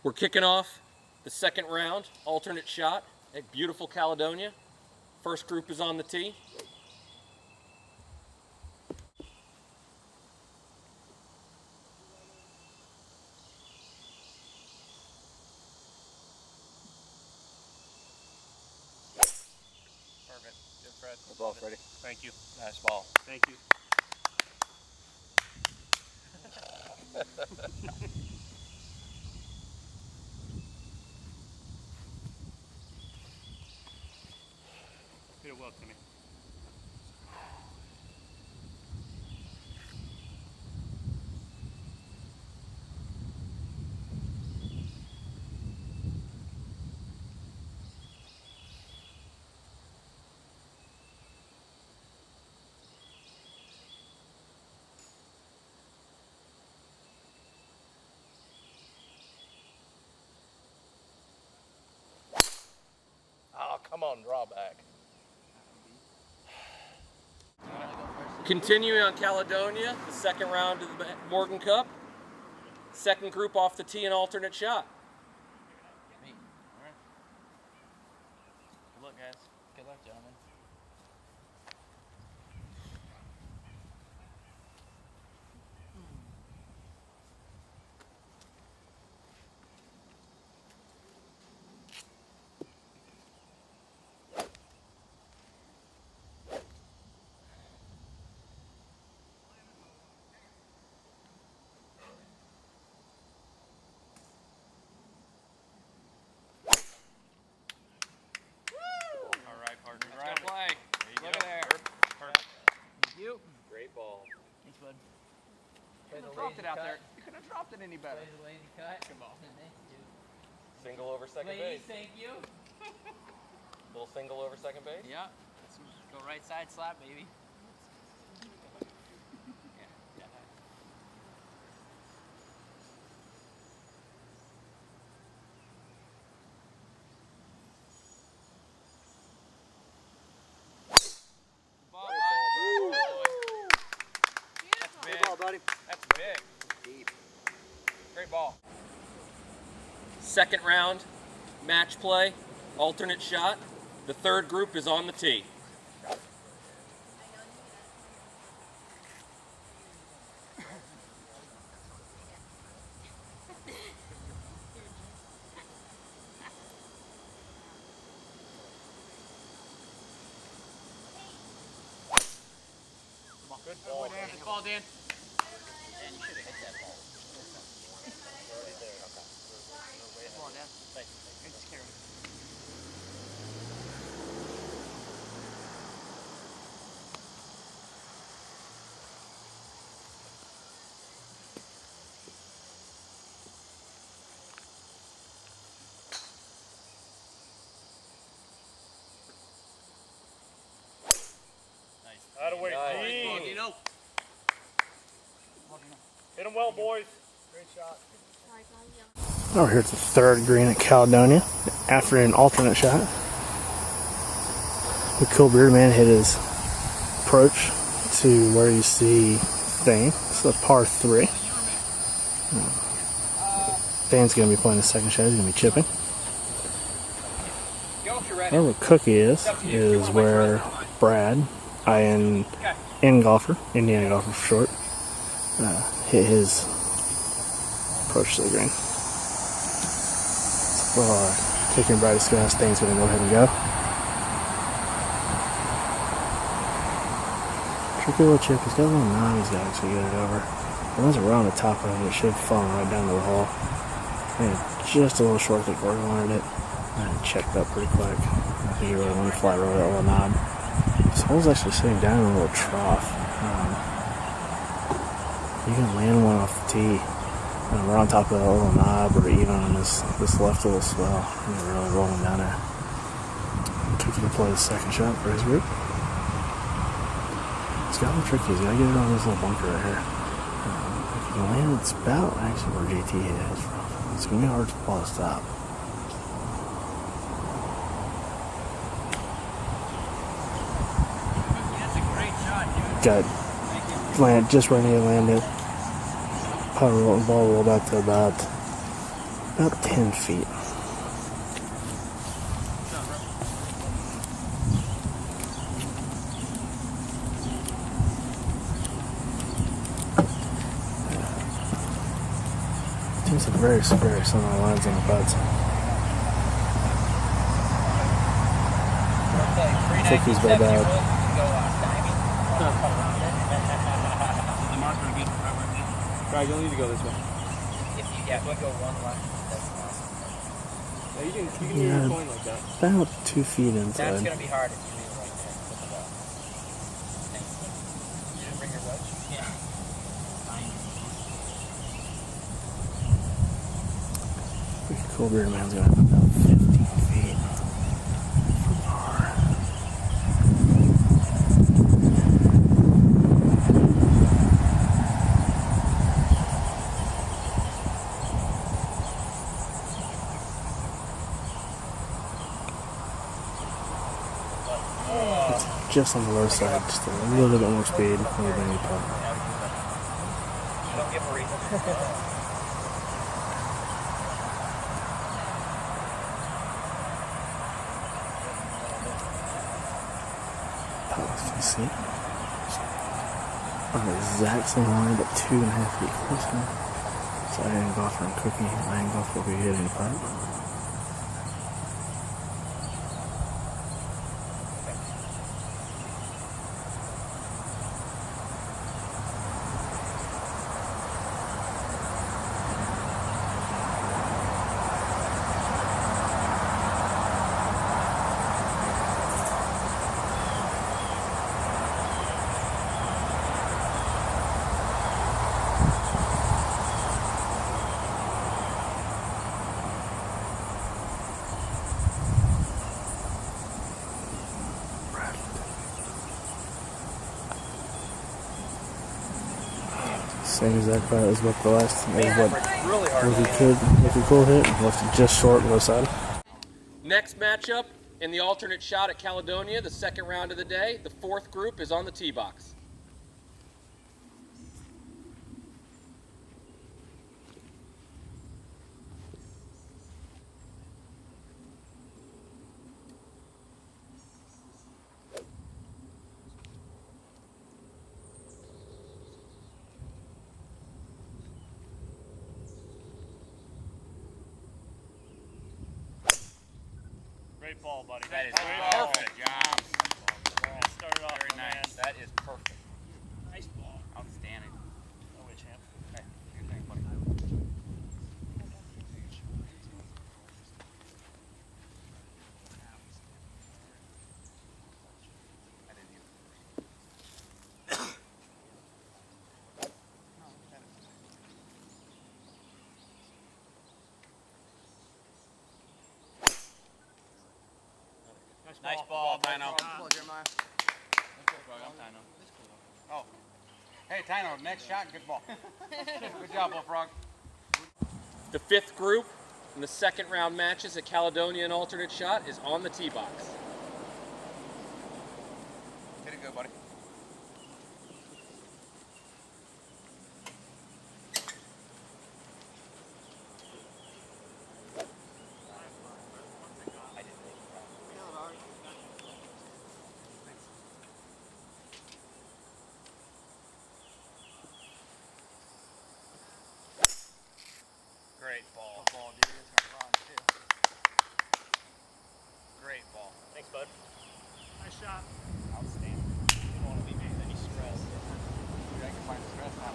We're kicking off the second round, alternate shot at beautiful Caledonia. First group is on the tee. Perfect. Good, Fred. The ball, Freddie. Thank you. Nice ball. Thank you. Hit it well, Timmy. Oh, come on, draw back. Continuing on Caledonia, the second round of the Morgan Cup. Second group off the tee, an alternate shot. Me. Alright. Good luck, guys. Good luck, gentlemen. All right, partner. Let's go play. There you Look go. at there. Perfect. Thank you. Great ball. Thanks, bud. You could have dropped it out there. You could have dropped it any better. Play the lazy cut. Good ball. Thank you. Single over second Please, base. thank you. Little single over second base. Yeah. Let's go right side slap, baby. Yeah. Ball, bud. That's big. Good ball, buddy. That's big. Deep. Great ball. Second round, match play, alternate shot. The third group is on the tee. Good ball. Good ball, Dan. Dan, you should have hit that ball. Good ball, Dan. Thanks. It's scary. Out of way, Nice. Ball, Dean. Dino. Hit him well, boys. Great shot. Now we're here at the third green at Caledonia after an alternate shot. The cool beard man hit his approach to where you see Thane. So that's par 3. Thane's going to be playing the second shot. He's going to be chipping. Where the cookie is where Brad, IN golfer, Indiana golfer for short, hit his approach to the green. Well, taking brightest gas, Thane's going to go ahead and go. Tricky little chip. He's got a little knob. He's got to actually get it over. And once we're on the top of it, it should fall right down to the hole. And just a little short that Gordon wanted it. And it checked up pretty quick. I think he really wanted to fly over that little knob. This hole's actually sitting down in a little trough. You can land one off the tee. We're on top of that little knob, or even on this left little swell. And we're really rolling down there. Cookie to play the second shot for his group. It's got a little tricky. He's got to get it on this little bunker right here. If you can land, it's about actually where JT hit it from. It's going to be hard to pull a stop. That's a great shot, dude. Got land just ready to land it. Ball rolled out to about About 10 feet. Seems like very similar lines on the buds. Cookies by bad. The marker will get forever. Brad, you'll need to go this way. If we go one left, that's awesome. Yeah, you can Yeah. use your coin like that. About 2 feet That's inside. gonna be hard if you leave it right there with the ball. Thanks. You didn't bring your wedge? Yeah. Pretty cool. Bearded Man's got about 15 feet from par. It's just on the low side, just a little bit more speed than the bangy putt. Don't give a reason. Let's see. On the exact same line, but 2.5 feet closer. So I didn't golf from Cookie. I didn't golf will be hitting the putt. Same exact putt as what the last was what Really hard. if we could hit, left it just short low side. Next matchup in the alternate shot at Caledonia, the second round of the day. The fourth group is on the tee box. Great ball, buddy. That is Great ball. perfect job. Started off Very my nice. man. That is perfect. Nice ball. Outstanding. Oh, wait, champ. Hey, your thing, buddy. I didn't even- Nice ball, Tino. Oh. Hey, Tino, next shot, good ball. Good job, Bullfrog. The fifth group in the second round matches at Caledonia and alternate shot is on the tee box. Hit it good, buddy. I didn't make it. Great ball. Good ball, dude. It's gonna run too. Great ball. Thanks, bud. Nice shot. Outstanding. Didn't want to leave you with any stress. Dude, I can find stress now.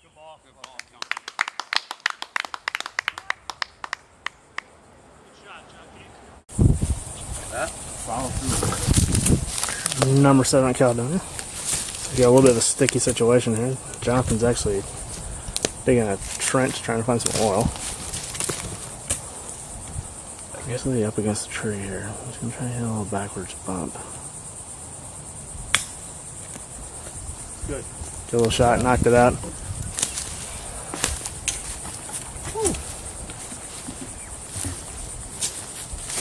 Good ball. Good ball. Good shot, Chucky. Follow through. Number 7 Caledonia. So we got a little bit of a sticky situation here. Jonathan's actually digging a trench trying to find some oil. Basically up against the tree here. I'm just going to try to hit a little backwards bump. Good. Get a little shot, knocked it out.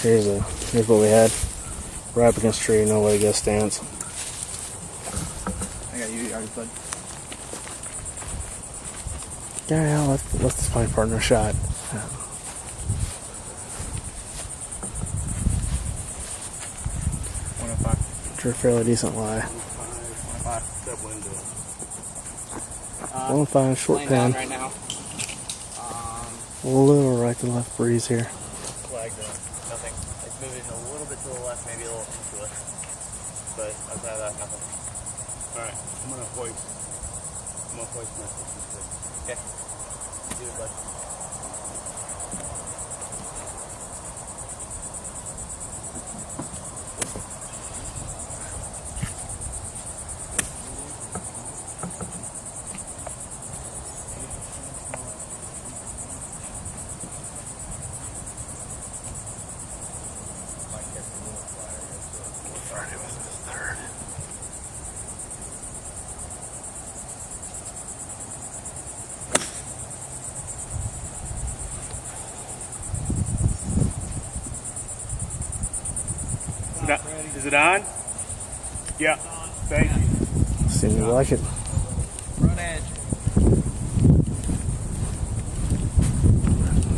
Here's what we had. Right up against the tree, no way to get a stance. I got you already, bud. Yeah, let this my partner shot. Drew a fairly decent lie. 105. Step window. 105, short Laying pin. down right now. A little right to left breeze here. Flag though. Nothing. It's moving a little bit to the left, maybe a little into it. But outside of that, nothing. Alright, I'm gonna hoist. I'm gonna hoist my stick. Okay. Do it, bud. Friday was the 3rd. Is it on? Yeah. Thank you. Seems like it. Front edge.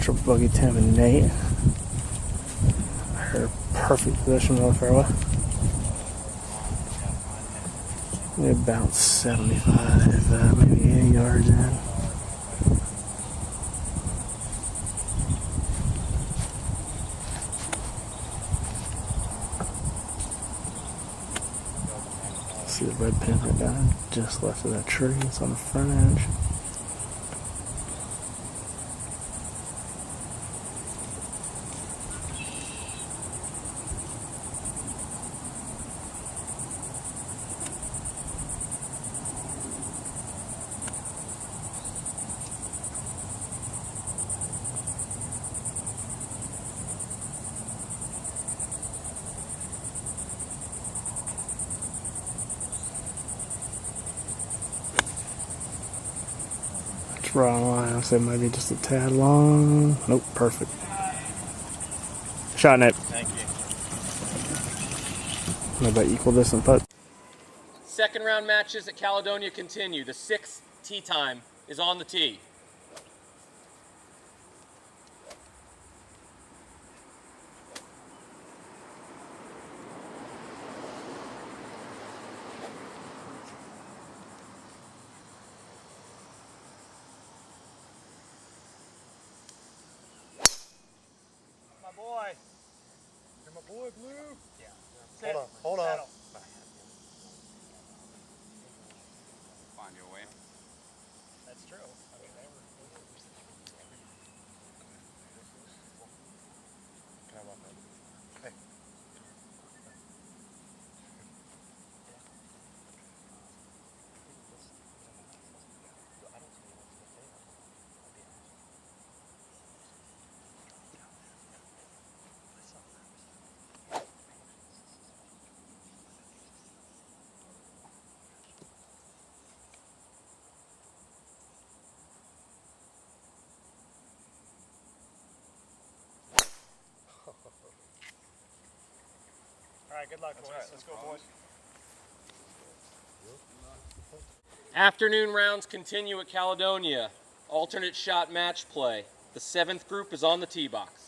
Triple bogey Tim and Nate. They're perfect position on the fairway. Maybe about 75, maybe 80 yards in. See the red pin right down just left of that tree. It's on the front edge. It's right on the line. I'll say it might be just a tad long. Nope, perfect. Shot, Nate. Thank you. How about equal distance putt? Second round matches at Caledonia continue. The 6th tee time is on the tee. My boy. You're my boy, Blue. Yeah. Sit. Hold on. Settle. Find your way. That's true. I mean, all right, good luck, boys. Let's go, boys. Afternoon rounds continue at Caledonia. Alternate shot match play. The 7th group is on the tee box.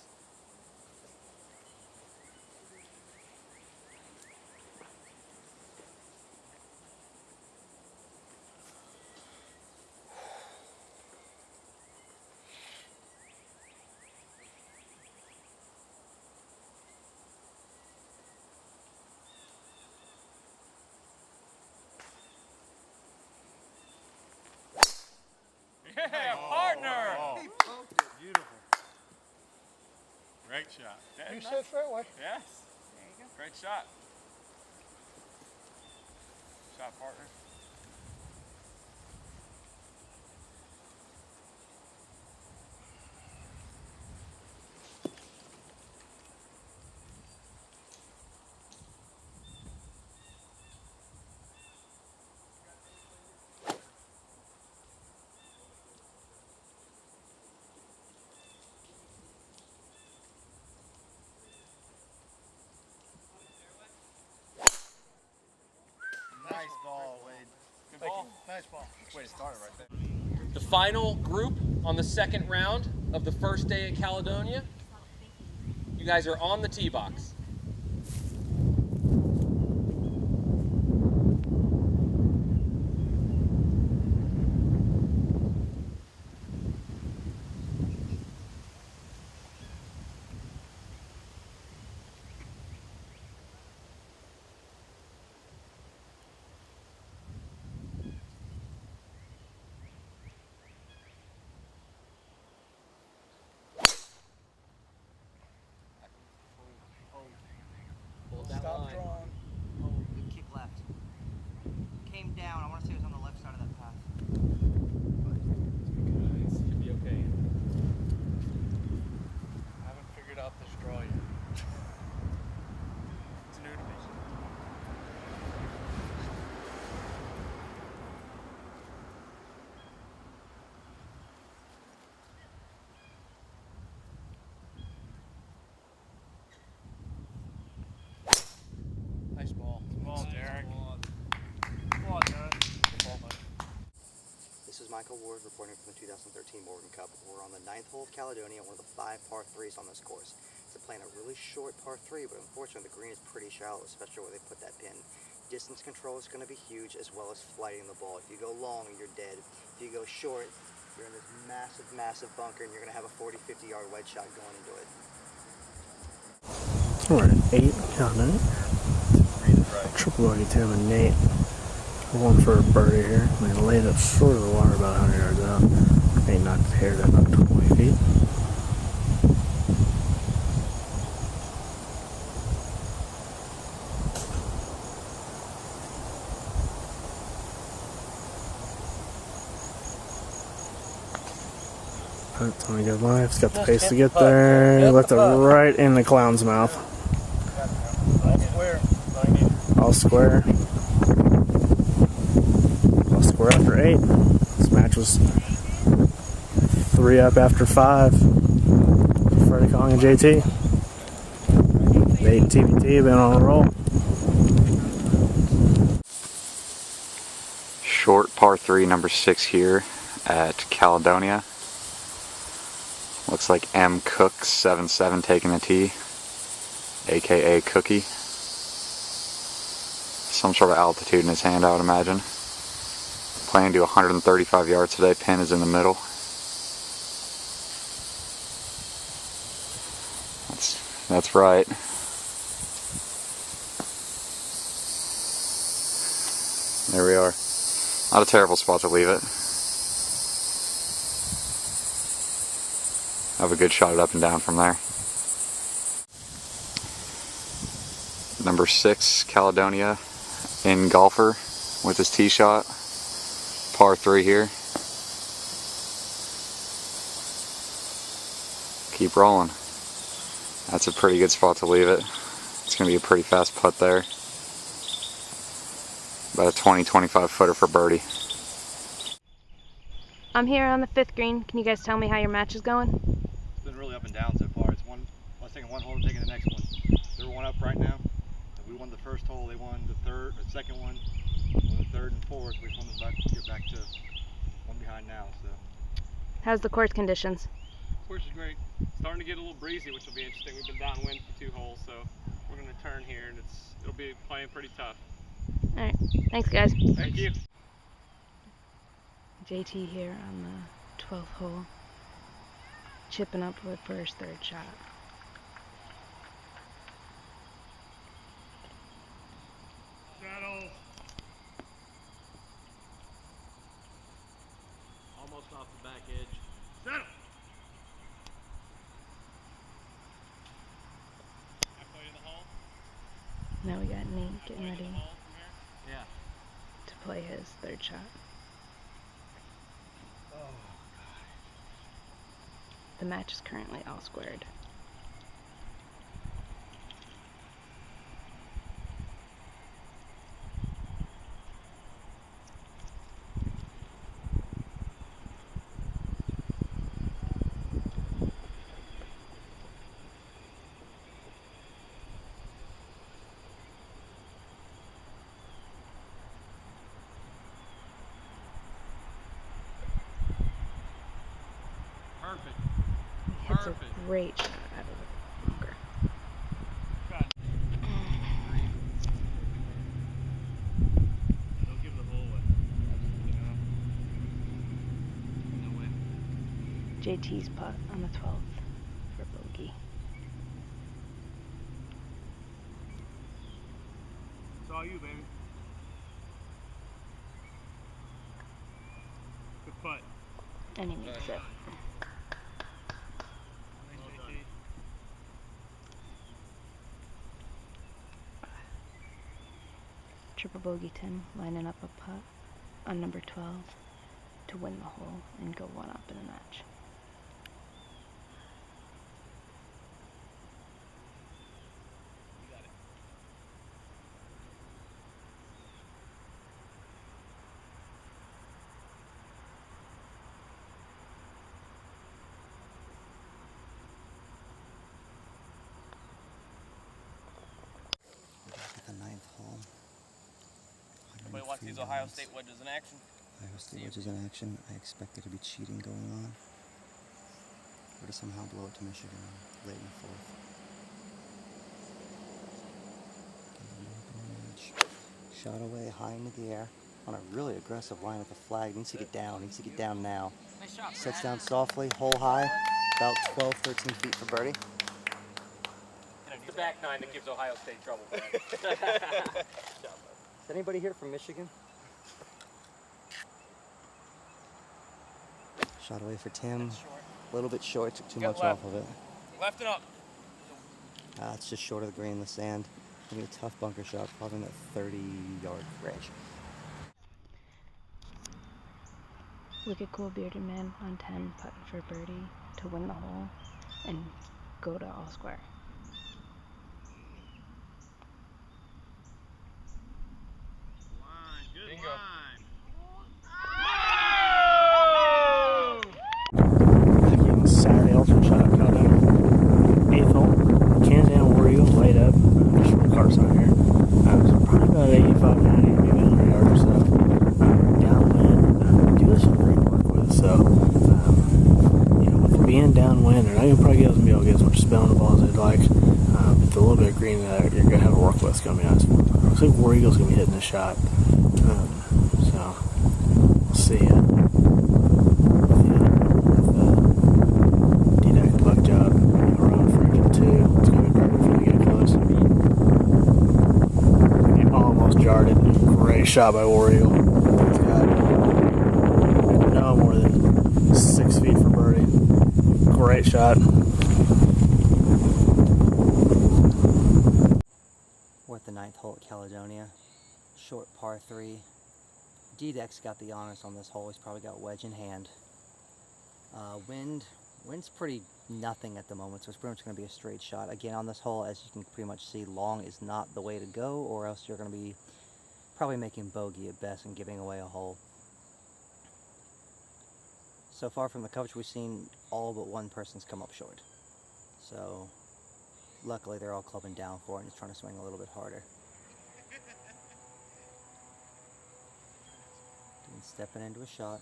Yeah, partner! He poked it. Beautiful. Great shot. You said fairway. Yes. There you go. Great shot. Shot, partner. Nice ball, Wade. Good ball. Nice ball. Way to start it right there. The final group on the second round of the first day at Caledonia. You guys are on the tee box. Stop drawing. Oh, good kick left. Came down. I want to say it was on the left side of that path. Should be okay. I haven't figured out this draw yet. It's new to me. Nice ball. Ball, Derek. Come on, Derek. Good ball, buddy. This is Michael Ward reporting from the 2013 Morgan Cup. We're on the 9th hole of Caledonia, one of the 5 par 3s on this course. It's playing a really short par 3, but unfortunately the green is pretty shallow, especially where they put that pin. Distance control is going to be huge, as well as flighting the ball. If you go long, you're dead. If you go short, you're in this massive, massive bunker, and you're going to have a 40, 50-yard wedge shot going into it. We're at 8 Caledonia. Triple bogey Tim and Nate. We're going for a birdie here. They laid up short of the water about 100 yards out. Nate knocked it here to about 20 feet. Tony goes live. He's got the pace to get there. Left it right in the clown's mouth. All square. 90. All square after 8. This match was 3 up after 5. Freddie Kong and JT. Nate and TBT have been on a roll. Short par 3, number 6 here at Caledonia. Looks like M. Cook 7-7 taking the tee, aka Cookie. Some sort of altitude in his hand, I would imagine. Playing to 135 yards today. Pin is in the middle. That's right. There we are. Not a terrible spot to leave it. Have a good shot up and down from there. Number 6, Caledonia, in golfer with his tee shot. Par 3 here. Keep rolling. That's a pretty good spot to leave it. It's going to be a pretty fast putt there. About a 20-25 footer for birdie. I'm here on the 5th green. Can you guys tell me how your match is going? It's been really up and down so far. It's one. I was taking one hole and taking the next one. They're one up right now. We won the first hole. They won the second one. Won the third and fourth. We won the get back to one behind now. So. How's the course conditions? Course is great. Starting to get a little breezy, which will be interesting. We've been downwind for 2 holes, so we're going to turn here, and it'll be playing pretty tough. All right. Thanks, guys. Thank you. JT here on the 12th hole, chipping up for his 3rd shot. Settle. Almost off the back edge. Settle. Halfway to the hole. Now we got Nate getting ready Yeah. to play his third shot. The match is currently all squared. Perfect. He hits a great shot out of the bunker. Don't give the hole away. No way. JT's putt on the 12th for bogey. It's all you, baby. Good putt. And he makes it. Triple bogey Tim lining up a putt on number 12 to win the hole and go one up in the match. At the 9th hole. Everybody watch these Ohio State wedges in action. Ohio State wedges in action. I expect there to be cheating going on. Or to somehow blow it to Michigan late in the 4th. Shot away high into the air on a really aggressive line with the flag. Needs to get down. Needs to get down now. Nice shot, Sets down softly, hole high, about 12, 13 feet for birdie. It's the back nine that gives Ohio State trouble. Is anybody here from Michigan? Shot away for Tim. A little bit short, took too much off of it. Left and up. It's just short of the green in the sand. Gonna be a tough bunker shot, probably in that 30-yard range. Look at Cool Bearded Man on 10 putting for birdie to win the hole and go to all square. Line, good Bingo. line. Back in Saturday, alternate shot up Caledonia. 8th hole. Cans down, Warrior, laid up. Just for the cards on here. So probably about 85, 90, maybe 100 yards or so. Downwind. Do this some great work with. So, you know, with it being downwind, they're not going to probably get be able to get as much spin on the ball as they'd like. But the little bit of green that you're going to have to work with is going to be nice. Looks like War Eagle's going to be hitting the shot. So, we'll see. D-Deck luck job around for engine 2. It's going to be perfect for them to get close. He almost jarred it. Great shot by War Eagle. He's got no more than 6 feet for birdie. Great shot. We're at the 9th hole at Caledonia. Short par 3. D-Deck's got the honors on this hole. He's probably got wedge in hand. Wind's pretty nothing at the moment, so it's pretty much going to be a straight shot. Again, on this hole, as you can pretty much see, long is not the way to go, or else you're going to be probably making bogey at best and giving away a hole. So far from the coverage, we've seen all but one person's come up short. So, luckily they're all clubbing down for it and just trying to swing a little bit harder. And stepping into a shot.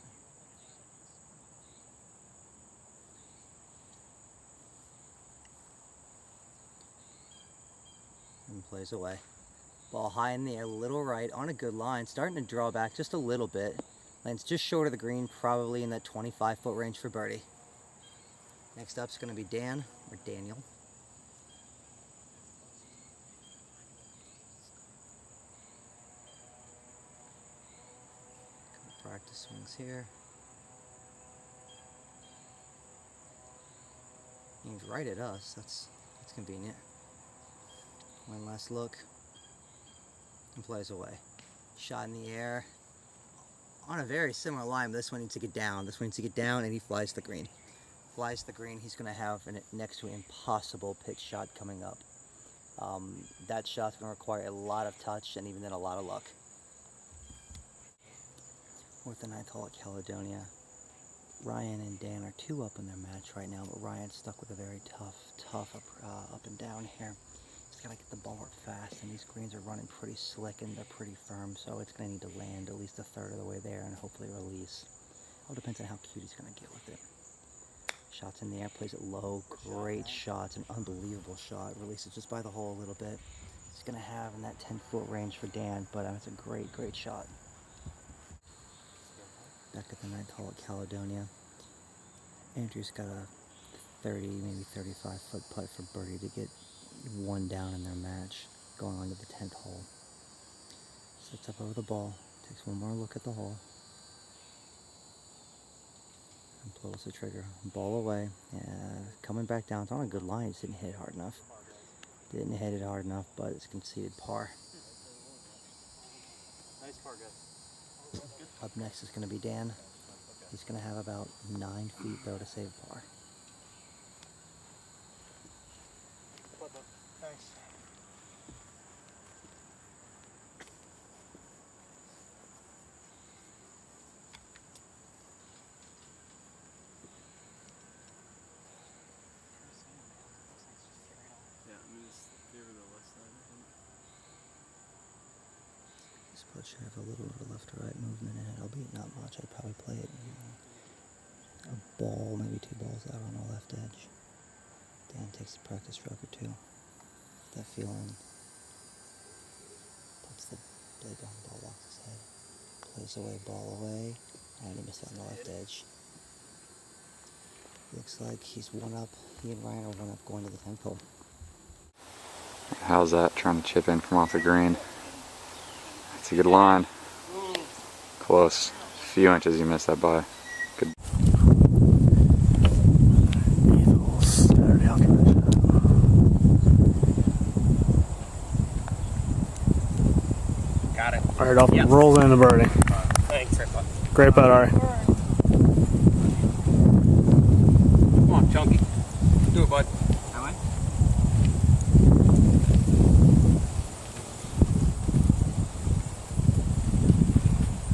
And plays away. Ball high in the air, little right, on a good line, starting to draw back just a little bit. Lands just short of the green, probably in that 25-foot range for birdie. Next up is going to be Dan, or Daniel. Couple practice swings here. Aims right at us, that's convenient. One last look. and plays away. Shot in the air on a very similar line, but this one needs to get down. This one needs to get down, and he flies the green. Flies the green, he's going to have an next to an impossible pitch shot coming up. That shot's going to require a lot of touch and even then a lot of luck. We're at the 9th hole at Caledonia. Ryan and Dan are 2 up in their match right now, but Ryan's stuck with a very tough up and down here. He's got to get the ball up fast, and these greens are running pretty slick and they're pretty firm, so it's going to need to land at least a third of the way there and hopefully release. All depends on how cute he's going to get with it. Shots in the air, plays it low, great shots, an unbelievable shot. Releases just by the hole a little bit. He's going to have in that 10-foot range for Dan, but it's a great shot. Back at the 9th hole at Caledonia. Andrew's got a 30, maybe 35-foot putt for birdie to get 1 down in their match, going on to the 10th hole. Sits up over the ball, takes one more look at the hole, and pulls the trigger. Ball away, coming back down. It's on a good line, just didn't hit it hard enough. Didn't hit it hard enough, but it's conceded par. Nice par, guys. Up next is going to be Dan. He's going to have about 9 feet though to save par. Thanks. This putt should have a little bit of left to right movement in it, albeit not much. I'd probably play it a ball, maybe 2 balls out on the left edge. Dan takes a practice stroke or 2. That feeling. Puts the blade down, ball walks his head. Plays away, ball away. And he missed it on the left edge. Looks like he's 1 up. He and Ryan are 1 up going to the 10th hole. How's that? Trying to chip in from off the green. That's a good line. Close. A few inches you missed that by. Good. Got it. Right off, rolls in the birdie. Thanks. Great putt, Ari. Come on, Chunky. Do it, bud.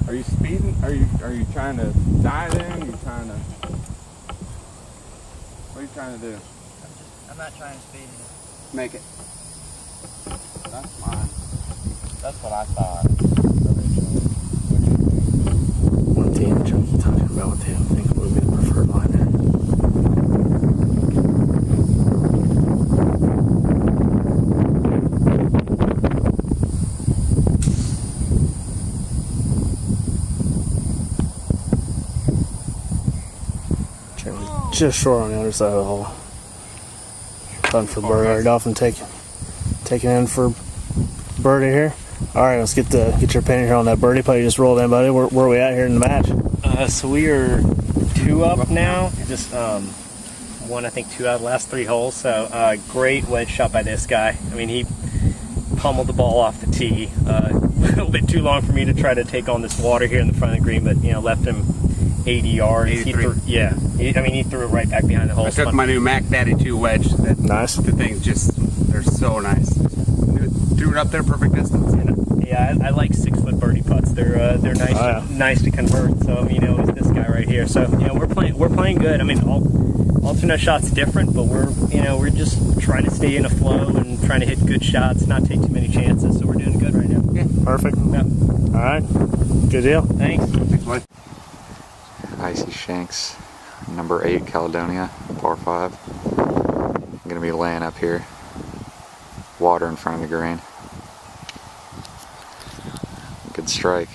Are you speeding? Are you trying to dive in? Are you trying to? What are you trying to do? I'm not trying to speed. Make it. That's mine. That's what I thought. One team, Chunky talking about what they think would be the preferred line there. Just short on the other side of the hole. Done for birdie. Dolphin taking in for birdie here. All right, let's get your opinion here on that birdie putt you just rolled in, buddy. Where are we at here in the match? So we are 2 up now. Just won, I think, 2 out of the last 3 holes. So great wedge shot by this guy. I mean, he pummeled the ball off the tee. A little bit too long for me to try to take on this water here in the front of the green, but left him 80 yards. 83. He threw it right back behind the hole. I took my new Mac Daddy 2 wedge. Nice. The things they're so nice. Threw it up there, perfect distance. Yeah, I like 6-foot birdie putts. They're nice, nice to convert. So it was this guy right here. So we're playing good. I mean, alternate shots different, but we're just trying to stay in a flow and trying to hit good shots, not take too many chances. So we're doing good right now. Yeah. Perfect. Yeah. All right. Good deal. Thanks. Thanks, buddy. Icy Shanks, number 8 Caledonia, par 5. I'm gonna be laying up here. Water in front of the green. Good strike.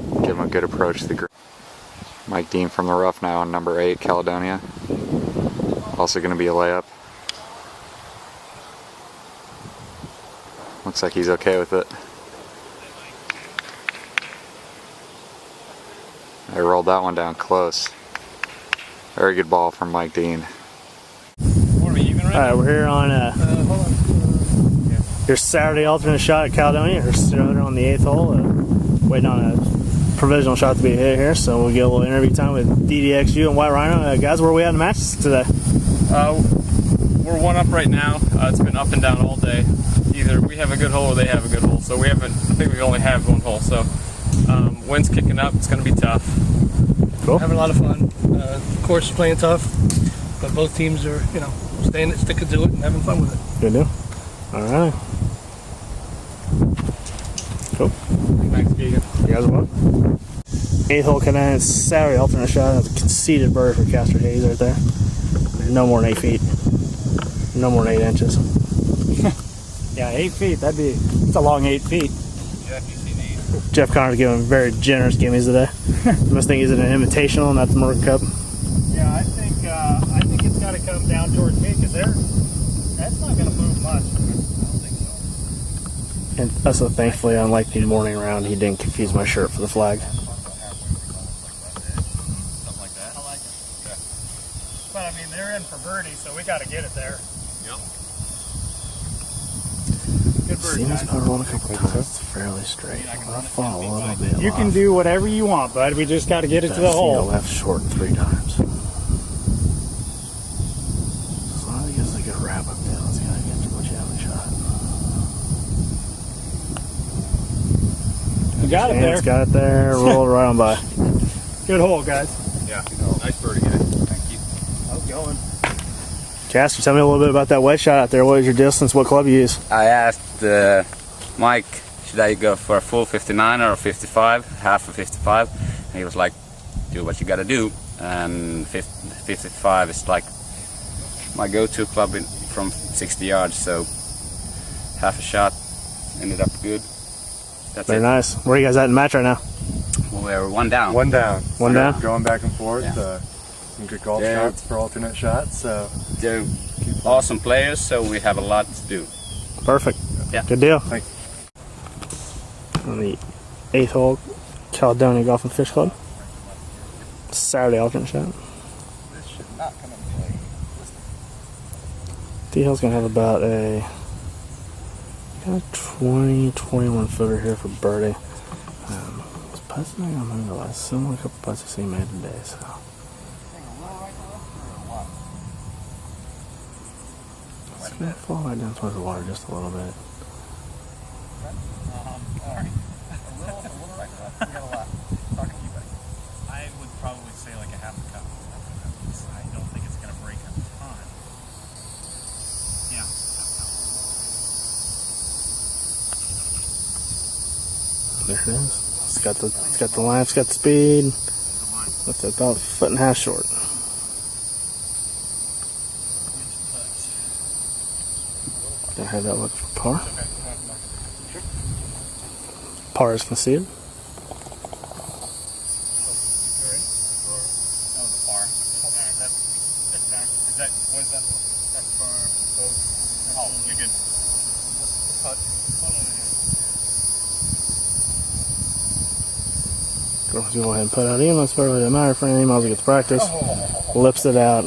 We'll give him a good approach to the green. Mike Dean from the rough now on number 8 Caledonia. Also gonna be a layup. Looks like he's okay with it. I rolled that one down close. Very good ball from Mike Dean. What are we even right All right, we're here on your Saturday alternate shot at Caledonia. We're still on the 8th hole, waiting on a provisional shot to be hit here. So we'll get a little interview time with DDXU and White Rhino. Guys, where are we at in the matches today? We're one up right now. It's been up and down all day. Either we have a good hole or they have a good hole. So I think we only have one hole. So wind's kicking up. It's going to be tough. Cool. Having a lot of fun. Course is playing tough, but both teams are, sticking to it and having fun with it. Good deal. All right. Cool. Thanks, Keegan. You guys are welcome. 8th hole Canadian Saturday alternate shot. That's a conceded bird for Castor Hayes right there. No more than 8 feet. No more than 8 inches. Yeah, 8 feet. It's a long 8 feet. Jeff Connor's giving very generous gimmies today. I must think he's in an invitational, not the Morgan Cup. Yeah, I think it's got to come down towards me because that's not going to move much. And also, thankfully, unlike the morning round, he didn't confuse my shirt for the flag. But I mean, they're in for birdie, so we got to get it there. Yep. Good bird. Seen this putt roll a couple times. It's fairly straight. I'll fall a little bit. You can do whatever you want, bud. We just got to get it to the hole. Left short 3 times. As long as he gets a good wrap up there, let's gotta get too much out of the shot. You got it there. It's got it there. Roll it right on by. Good hole, guys. Yeah, nice birdie, guys. Thank you. How's it going? Castor, tell me a little bit about that wedge shot out there. What is your distance? What club you use? I asked Mike, should I go for a full 59 or a 55, half a 55? And he was like, do what you gotta do. And 55 is like my go-to club from 60 yards, so half a shot ended up good. That's Very it. nice. Where are you guys at in the match right now? We're one down. One down. One So down? Going back and forth. Yeah. Some good golf Yeah. shots for alternate shots. So They're awesome players, so we have a lot to do. Perfect. Yeah. Good deal. Thanks. On the 8th hole, Caledonia Golf and Fish Club. Saturday alternate shot. D-Hill's going to have about a 20, 21 footer here for birdie. Was putts not going to move a lot. Similar couple putts I've seen made today, so. It's going to fall right down towards the water just a little bit. I would probably say like a half a cup. I don't think it's going to break a ton. Yeah. There it is. It's got the line, it's got the speed. It's about a foot and a half short. Gonna have that look for par. Par is conceded. Go ahead and put out Eamon. It's probably doesn't matter for anything. Might as well get the practice. Lips it out.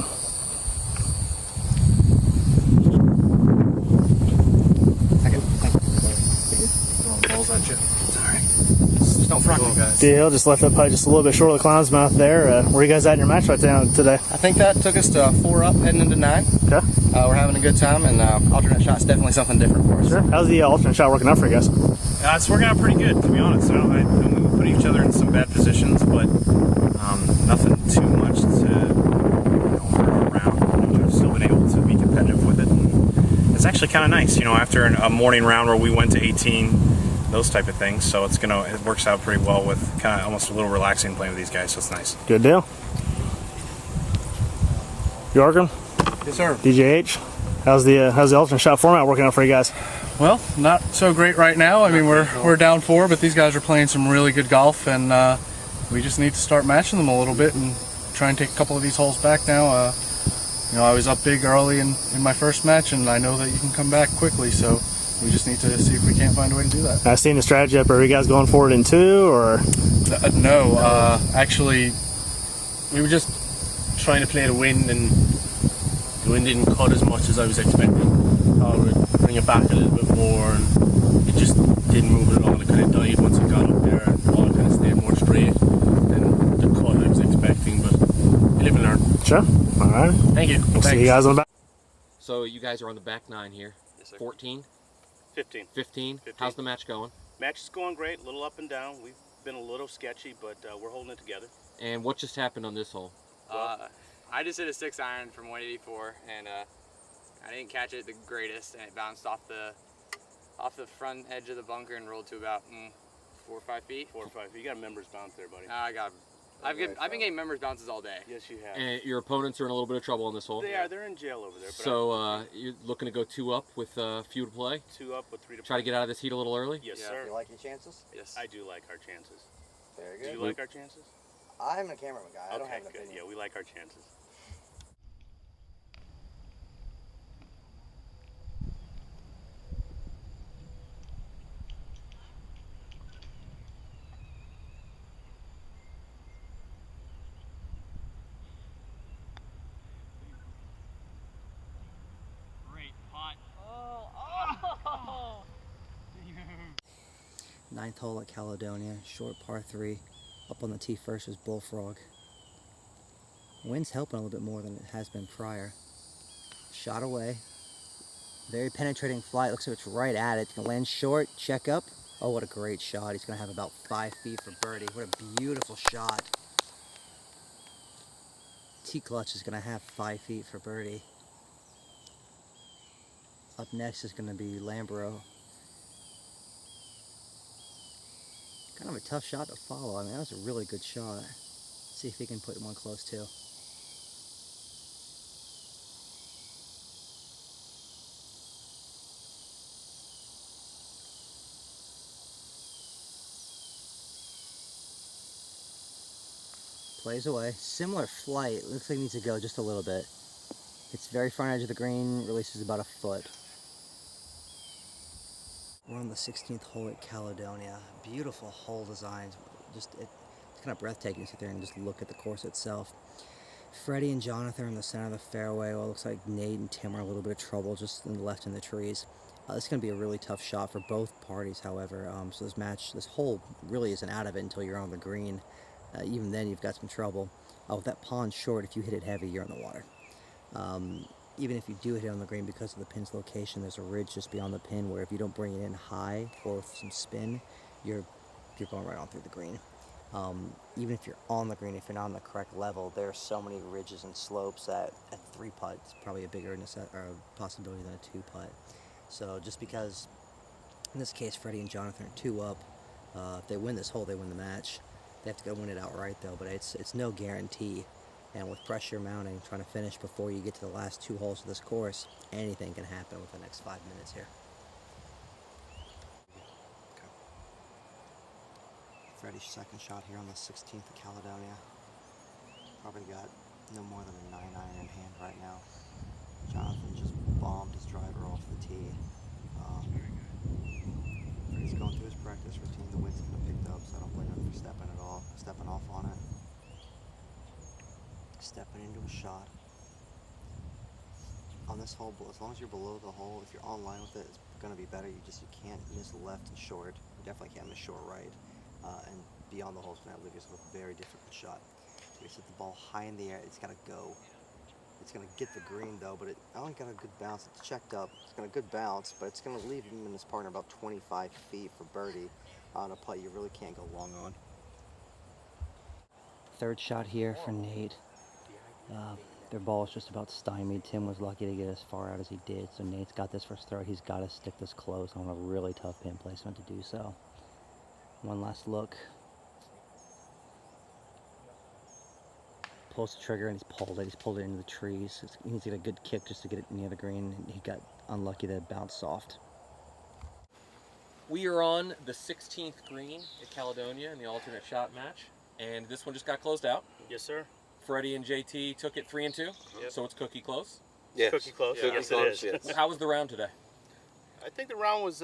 D-Hill just left that putt just a little bit short of the clown's mouth there. Where are you guys at in your match right now today? I think that took us to 4 up heading into 9. Okay. We're having a good time, and alternate shot's definitely something different for us. Sure. How's the alternate shot working out for you guys? It's working out pretty good, to be honest. I mean, we put each other in some bad positions, but nothing too much to hurt around. We've still been able to be competitive with it. And it's actually kind of nice, after a morning round where we went to 18, those type of things. So it works out pretty well with kind of almost a little relaxing playing with these guys. So it's nice. Good deal. Jorgen? Yes, sir. DJH? How's the alternate shot format working out for you guys? Well, not so great right now. I mean, we're down 4, but these guys are playing some really good golf, and we just need to start matching them a little bit and try and take a couple of these holes back now. I was up big early in my first match, and I know that you can come back quickly, so we just need to see if we can't find a way to do that. I've seen the strategy up. Are you guys going forward in 2, or? No, actually, we were just trying to play the wind, and the wind didn't cut as much as I was expecting. I would bring it back a little bit more, and it just didn't move it along. It kind of died once it got up there, and the ball kind of stayed more straight than the cut I was expecting. But you live and learn. Sure. All right. Thank you. We'll see you guys on the back. So you guys are on the back nine here. Yes, sir. 14? 15. 15. How's the match going? Match is going great, a little up and down. We've been a little sketchy, but we're holding it together. And what just happened on this hole? I just hit a 6-iron from 184, and I didn't catch it the greatest, and it bounced off the front edge of the bunker and rolled to about 4 or 5 feet. 4 or 5. You got a members bounce there, buddy. I've been getting members bounces all day. Yes, you have. And your opponents are in a little bit of trouble on this hole. They are. They're in jail over there. But So you're looking to go 2 up with a few to play? 2 up with 3 to play. Try to get out of this heat a little early? Yes, Yeah. sir. You like your chances? Yes. I do like our chances. Very Do good. you like our chances? I'm a cameraman guy. I don't Okay, have an good. opinion. Yeah, we like our chances. Great pot. Oh. Ninth hole at Caledonia, short par 3. Up on the tee first is Bullfrog. Wind's helping a little bit more than it has been prior. Shot away. Very penetrating flight. Looks like it's right at it. It's going to land short, check up. Oh, what a great shot. He's going to have about 5 feet for birdie. What a beautiful shot. T-Clutch is going to have 5 feet for birdie. Up next is going to be Lambro. Kind of a tough shot to follow. I mean, that was a really good shot. Let's see if he can put one close too. Plays away. Similar flight. Looks like it needs to go just a little bit. It's very front edge of the green. Releases about a foot. We're on the 16th hole at Caledonia. Beautiful hole designs. It's kind of breathtaking to sit there and just look at the course itself. Freddie and Jonathan are in the center of the fairway. Well, it looks like Nate and Tim are in a little bit of trouble just in the left in the trees. This is going to be a really tough shot for both parties, however. So this hole really isn't out of it until you're on the green. Even then, you've got some trouble. With that pond short, if you hit it heavy, you're in the water. Even if you do hit it on the green, because of the pin's location, there's a ridge just beyond the pin where if you don't bring it in high or with some spin, you're going right on through the green. Even if you're on the green, if you're not on the correct level, there are so many ridges and slopes that a 3-putt is probably a bigger possibility than a 2-putt. So just because, in this case, Freddie and Jonathan are 2 up, if they win this hole, they win the match. They have to go win it outright though, but it's no guarantee. And with pressure mounting, trying to finish before you get to the last 2 holes of this course, anything can happen with the next 5 minutes here. Okay. Freddie's second shot here on the 16th of Caledonia. Probably got no more than a 9-iron in hand right now. Jonathan just bombed his driver off the tee. Freddie's going through his practice routine. The wind's kind of picked up, so I don't blame him for stepping off on it. Stepping into a shot. On this hole, as long as you're below the hole, if you're on line with it, it's going to be better. You can't miss left and short. You definitely can't miss short right. And beyond the hole is going to leave yourself a very difficult shot. You hit the ball high in the air. It's got to go. It's going to get the green though, but it only got a good bounce. It's checked up. It's got a good bounce, but it's going to leave him and his partner about 25 feet for birdie on a putt you really can't go long on. Third shot here for Nate. Their ball is just about stymied. Tim was lucky to get as far out as he did, so Nate's got this first throw. He's got to stick this close on a really tough pin placement to do so. One last look. Pulls the trigger and he's pulled it. He's pulled it into the trees. He needs to get a good kick just to get it near the green, and he got unlucky that it bounced soft. We are on the 16th green at Caledonia in the alternate shot match, and this one just got closed out. Yes, sir. Freddie and JT took it 3 and 2, so it's cookie close. Yes. Cookie close. Yeah. Yes, it is. How was the round today? I think the round was.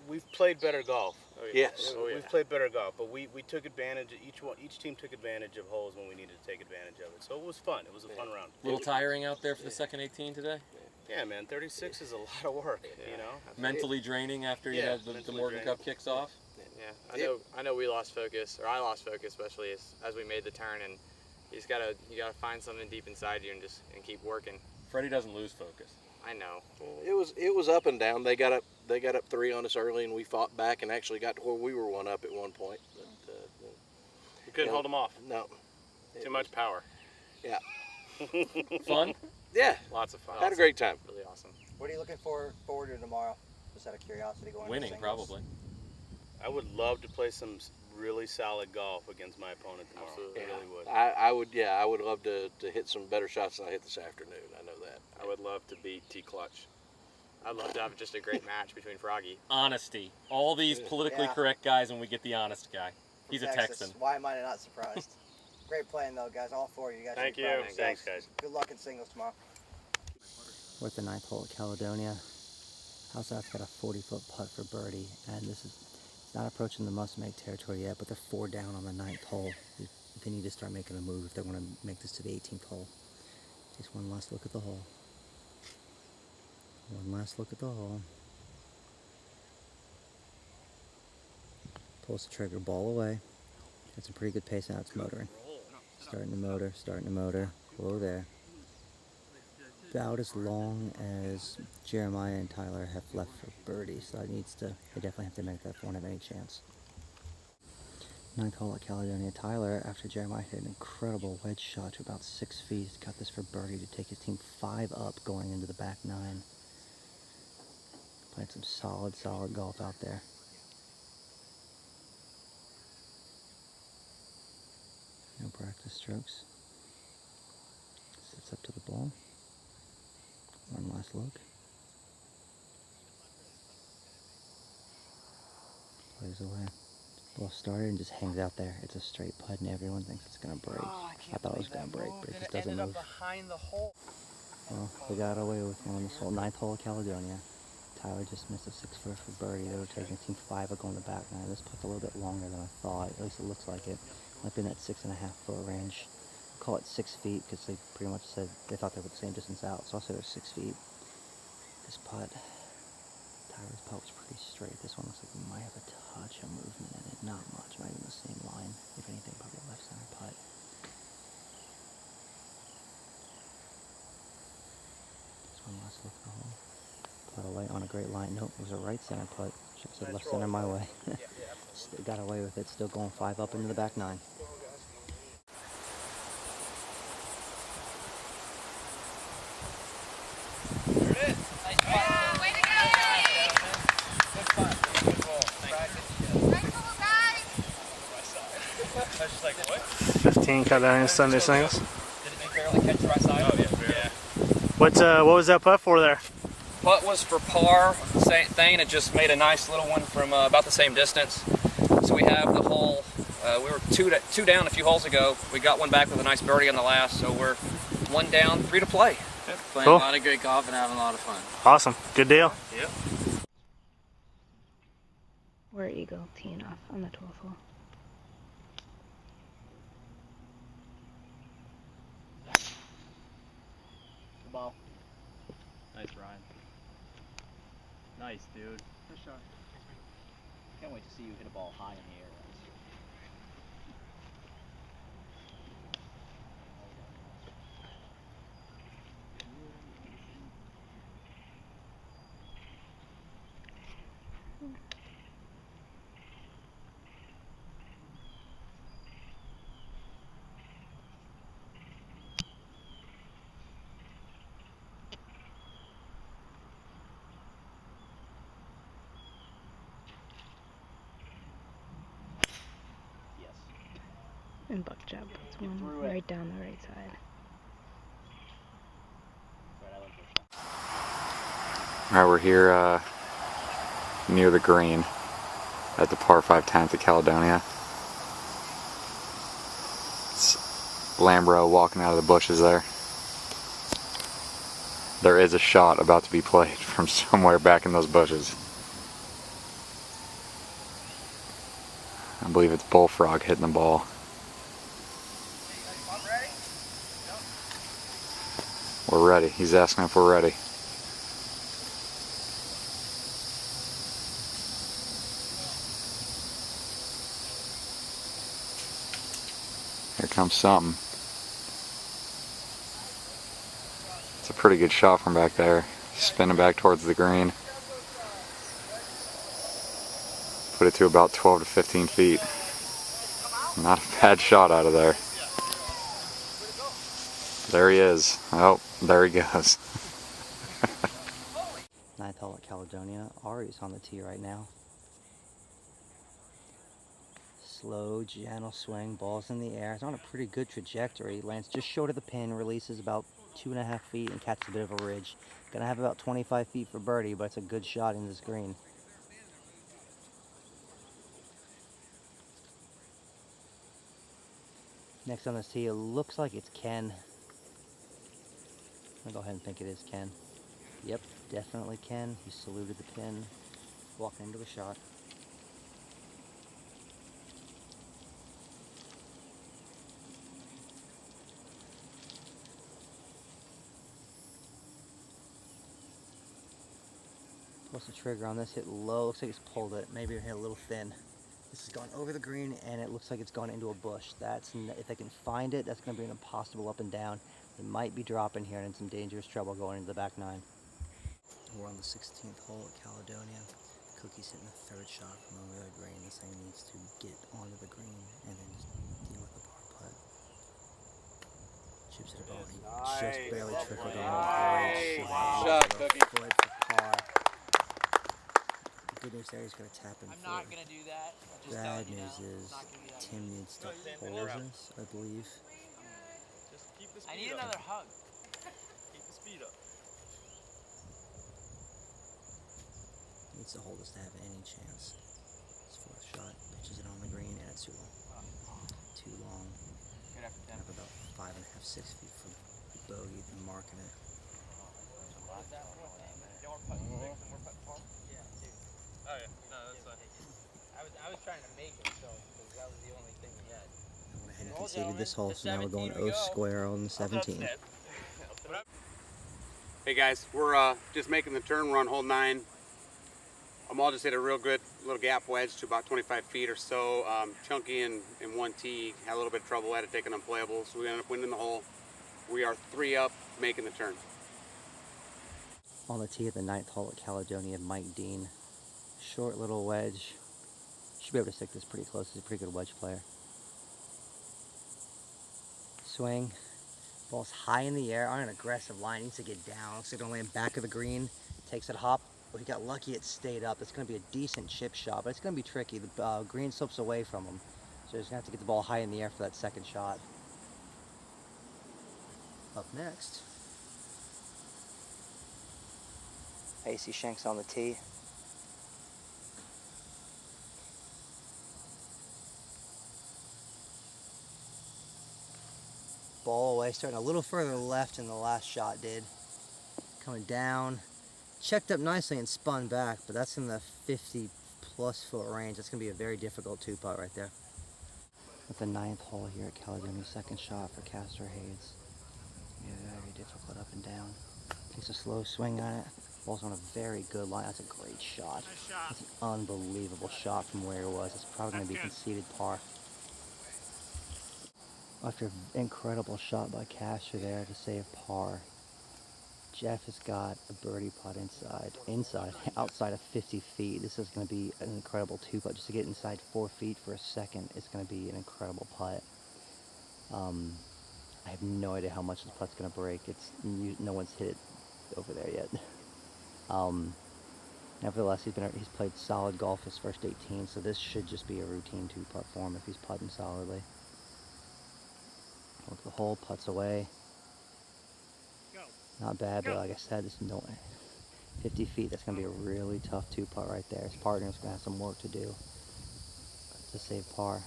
We've played better golf. Yes. We've played better golf, but we took advantage. Each team took advantage of holes when we needed to take advantage of it. So it was fun. It was a fun round. A little tiring out there for the second 18 today? Yeah, man. 36 is a lot of work. You know. Mentally draining after you have the Morgan Cup kicks off. Yeah, I know we lost focus, or I lost focus, especially as we made the turn, and you gotta find something deep inside you and keep working. Freddie doesn't lose focus. I know. It was up and down. They got up 3 on us early, and we fought back and actually got to where we were 1 up at one point. But we couldn't hold them off. No. Too much power. Yeah. Fun? Yeah. Lots of fun. Had a great time. Really awesome. What are you looking forward to tomorrow? Just out of curiosity, going winning into singles? probably. I would love to play some really solid golf against my opponent tomorrow. Absolutely. I really would. I would. Yeah, I would love to hit some better shots than I hit this afternoon. I know that. I would love to beat T-Clutch. I'd love to have just a great match between Froggy. Honesty. All these politically correct guys, and we get the honest guy. He's From a Texas. Texan. Why am I not surprised? Great playing though, guys. All 4 of you guys. Thank should be you. proud of Thanks, yourselves. guys. Good luck in singles tomorrow. We're at the 9th hole at Caledonia. Houseout's got a 40-foot putt for birdie, and this is not approaching the must-make territory yet, but they're 4 down on the 9th hole. They need to start making a move if they want to make this to the 18th hole. Just one last look at the hole. One last look at the hole. Pulls the trigger, ball away. Got some pretty good pace now, it's motoring. Starting to motor. Whoa there. About as long as Jeremiah and Tyler have left for birdie, so they definitely have to make that if they want to have any chance. 9th hole at Caledonia. Tyler, after Jeremiah hit an incredible wedge shot to about 6 feet, has got this for birdie to take his team 5 up going into the back 9. Playing some solid golf out there. No practice strokes. Sits up to the ball. One last look. Plays away. Ball started and just hangs out there. It's a straight putt and everyone thinks it's going to break. I thought it was going to break, but it just doesn't move. Behind the hole. Well, they got away with one on this hole. 9th hole of Caledonia. Tyler just missed a 6-foot for birdie. They were taking team 5 up on the back 9. This putt's a little bit longer than I thought. At least it looks like it. Up in that 6.5-foot range. Call it 6 feet because they pretty much said they thought they were the same distance out, so I'll say they're 6 feet. This putt, Tyler's putt was pretty straight. This one looks like it might have a touch of movement in it, not much, might be in the same line. If anything, probably a left center putt. Just one last look at the hole. Putt away on a great line. Nope, it was a right center putt. Should have said left center my way. Still got away with it, still going 5 up into the back 9. I was just like, what? 15 Caledonia Sunday singles. Did it barely catch the right side? Oh, yeah. What was that putt for there? Putt was for par. Same thing. It just made a nice little one from about the same distance. So we have the hole. We were two down a few holes ago. We got one back with a nice birdie on the last. So we're 1 down, 3 to play. Playing Cool. a lot of great golf and having a lot of fun. Awesome. Good deal. Yep. We're Eagle teeing off on the 12th hole. Good ball. Nice, Ryan. Nice, dude. Nice shot. Can't wait to see you hit a ball high in the air. And Buck Job puts one right down the right side. Alright, we're here near the green at the par 5 10th at Caledonia. It's Lambro walking out of the bushes there. There is a shot about to be played from somewhere back in those bushes. I believe it's Bullfrog hitting the ball. We're ready. He's asking if we're ready. Here comes something. It's a pretty good shot from back there. Spinning back towards the green. Put it to about 12 to 15 feet. Not a bad shot out of there. There he is. Oh, there he goes. Ninth hole at Caledonia. Ari's on the tee right now. Slow, gentle swing, ball's in the air. It's on a pretty good trajectory. Lands just short of the pin, releases about 2.5 feet and catches a bit of a ridge. Gonna have about 25 feet for birdie, but it's a good shot in this green. Next on this tee, it looks like it's Ken. I'm gonna go ahead and think it is Ken. Yep, definitely Ken. He saluted the pin, walking into the shot. What's the trigger on this? Hit low. Looks like it's pulled it. Maybe it hit a little thin. This has gone over the green, and it looks like it's gone into a bush. If they can find it, that's going to be an impossible up and down. They might be dropping here and in some dangerous trouble going into the back nine. We're on the 16th hole at Caledonia. Cookie's hitting the third shot from over the green. This thing needs to get onto the green and then just deal with the par putt. Chips it about. He just barely trickled on. Great shot, Cookie. Foot for par. Good news there, he's going to tap in. I'm not going to do that. Bad news is Tim needs to hold this, I believe. I need another hug. Keep the speed up. Needs to hold this to have any chance. His fourth shot, pitches it on the green, and it's too long. Too long. Good after 10. Up about 5.5, 6 feet from bogey and marking it. Oh yeah, no, that's fine. I was trying to make it so, because that was the only thing he had. I went ahead and conceded this hole, so now we're going O square on the 17. Hey guys, we're just making the turn. We're on hole 9. Amal just hit a real good little gap wedge to about 25 feet or so. Chunky in 1T had a little bit of trouble, had to take an unplayable, so we ended up winning the hole. We are 3 up, making the turn. On the tee at the 9th hole at Caledonia, Mike Dean. Short little wedge. Should be able to stick this pretty close. He's a pretty good wedge player. Swing. Ball's high in the air on an aggressive line. Needs to get down. Looks like it'll land back of the green. Takes it hop. But he got lucky it stayed up. It's going to be a decent chip shot, but it's going to be tricky. The green slopes away from him. So he's going to have to get the ball high in the air for that second shot. Up next, AC Shanks on the tee. Ball away, starting a little further left than the last shot did. Coming down, checked up nicely and spun back, but that's in the 50+ foot range. That's gonna be a very difficult 2-putt right there. At the 9th hole here at Caledonia, second shot for Castor Hayes. Yeah, very difficult up and down. Takes a slow swing on it. Ball's on a very good line. That's a great shot. Nice shot. That's an unbelievable shot from where it was. It's probably going to be conceded par. After an incredible shot by Castor there to save par, Jeff has got a birdie putt outside of 50 feet. This is going to be an incredible 2-putt. Just to get inside 4 feet for a second, it's going to be an incredible putt. I have no idea how much this putt's going to break. No one's hit it over there yet. Nevertheless, he's played solid golf his first 18, so this should just be a routine 2-putt for him if he's putting solidly. Look at the hole, putts away. Not bad, but like I said, there's no 50 feet. That's going to be a really tough 2-putt right there. His partner's going to have some work to do to save par.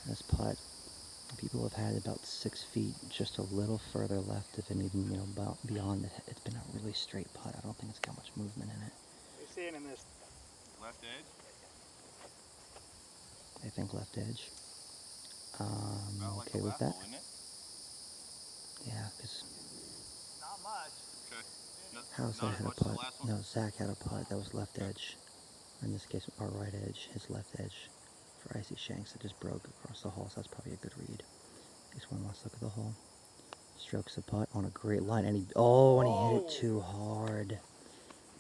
This putt, people have had about 6 feet, just a little further left, if it even, about beyond it. It's been a really straight putt. I don't think it's got much movement in it. You're seeing in this Left edge? I think left edge. About like Okay the with last that? hole, isn't it? Yeah, because Not much. Okay. How's Not that as had a much as the putt? last one? No, Zach had a putt that was left edge. In this case, our right edge, his left edge for Icy Shanks that just broke across the hole, so that's probably a good read. Just one last look at the hole. Strokes the putt on a great line, and he hit it too hard.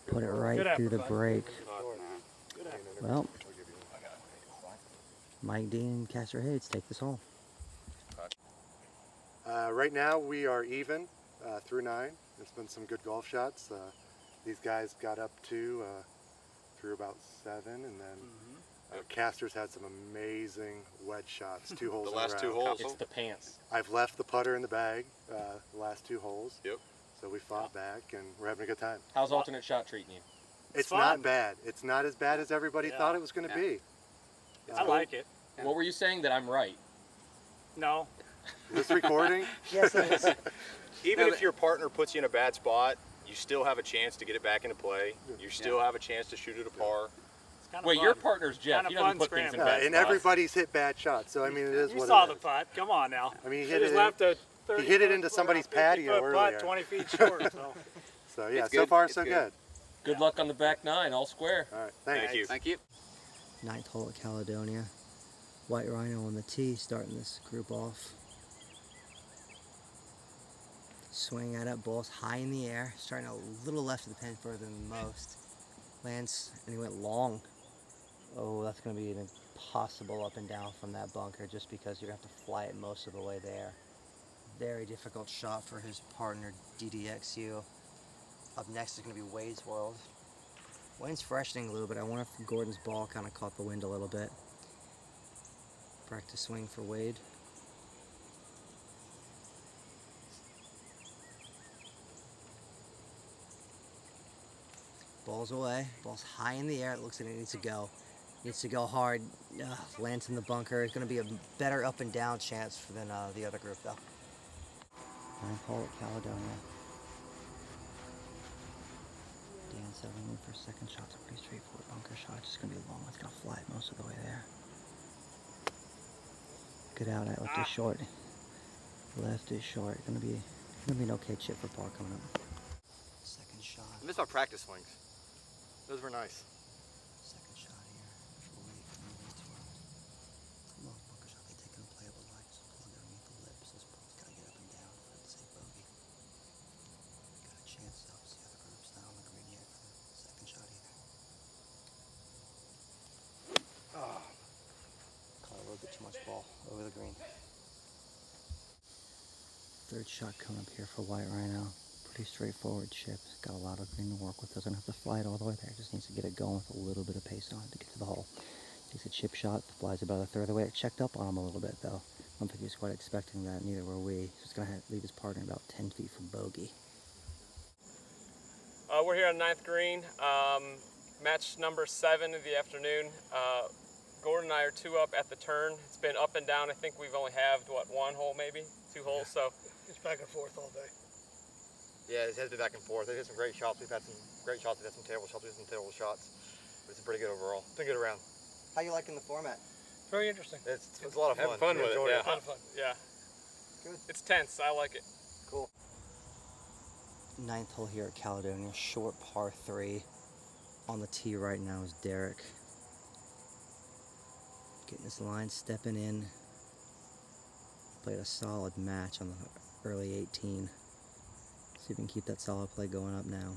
Put it right through the break. Well, Mike Dean and Caster Hayes take this hole. Right now we are even through 9. There's been some good golf shots. These guys got up to through about 7, and then Caster's had some amazing wedge shots. 2 holes. The last 2 holes. It's the pants. I've left the putter in the bag the last 2 holes. Yep. So we fought back, and we're having a good time. How's alternate shot treating you? It's not bad. It's not as bad as everybody thought it was going to be. I like it. What were you saying, that I'm right? No. This recording? Yes, it is. Even if your partner puts you in a bad spot, you still have a chance to get it back into play. You still have a chance to shoot it a par. Wait, your partner's Jeff. He doesn't put things in bad and spots. everybody's hit bad shots, so I mean it is You what saw it the is. putt. Come on now. I mean, he He hit just it. left a He hit it into somebody's patio 50-foot earlier. putt, 20 feet short. So, So yeah, It's so good. far It's so good. good. Good luck on the back 9, all square. All right, thank you. Thank you. 9th hole at Caledonia. White Rhino on the tee, starting this group off. Swing at it, balls high in the air, starting a little left of the pin further than most. Lands, and he went long. Oh, that's going to be an impossible up and down from that bunker, just because you're going to have to fly it most of the way there. Very difficult shot for his partner, DDXU. Up next is going to be Wade's World. Wind's freshening a little bit. I wonder if Gordon's ball kind of caught the wind a little bit. Practice swing for Wade. Ball's away. Ball's high in the air. It looks like it needs to go. Needs to go hard. Lands in the bunker. It's going to be a better up and down chance than the other group, though. 9th hole at Caledonia. Dan settling for a second shot. It's a pretty straightforward bunker shot. It's just going to be long. It's going to fly it most of the way there. Good out. Left is short. Left is short. Going to be an okay chip for par coming up. Second shot. I missed my practice swings. Those were nice. Second shot here for Wade from Wade's World. Long bunker shot. They take an unplayable line, so plug underneath the lips. This ball's got to get up and down for it to say bogey. Got a chance though. See other groups not on the green yet for the second shot either. Caught a little bit too much ball over the green. Third shot coming up here for White Rhino. Pretty straightforward chip. Got a lot of green to work with. Doesn't have to fly it all the way there. Just needs to get it going with a little bit of pace on it to get to the hole. Takes a chip shot, flies about a third of the way. It checked up on him a little bit though. I don't think he was quite expecting that. Neither were we. He's going to leave his partner about 10 feet from bogey. We're here on 9th green. Match number 7 of the afternoon. Gordon and I are 2 up at the turn. It's been up and down. I think we've only halved, what, 1 hole maybe? 2 holes, so. it's back and forth all day. Yeah, it has been back and forth. They've had some great shots. We've had some great shots. We've had some terrible shots. We've had some terrible shots. But it's pretty good overall. It's been a good round. How you liking the format? Very interesting. It's a lot of fun. Having fun We with it, enjoyed yeah. A lot of fun. Yeah. Good. It's tense. I like it. Cool. 9th hole here at Caledonia. Short par 3. On the tee right now is Derek. Getting this line, stepping in. Played a solid match on the early 18. See if we can keep that solid play going up now.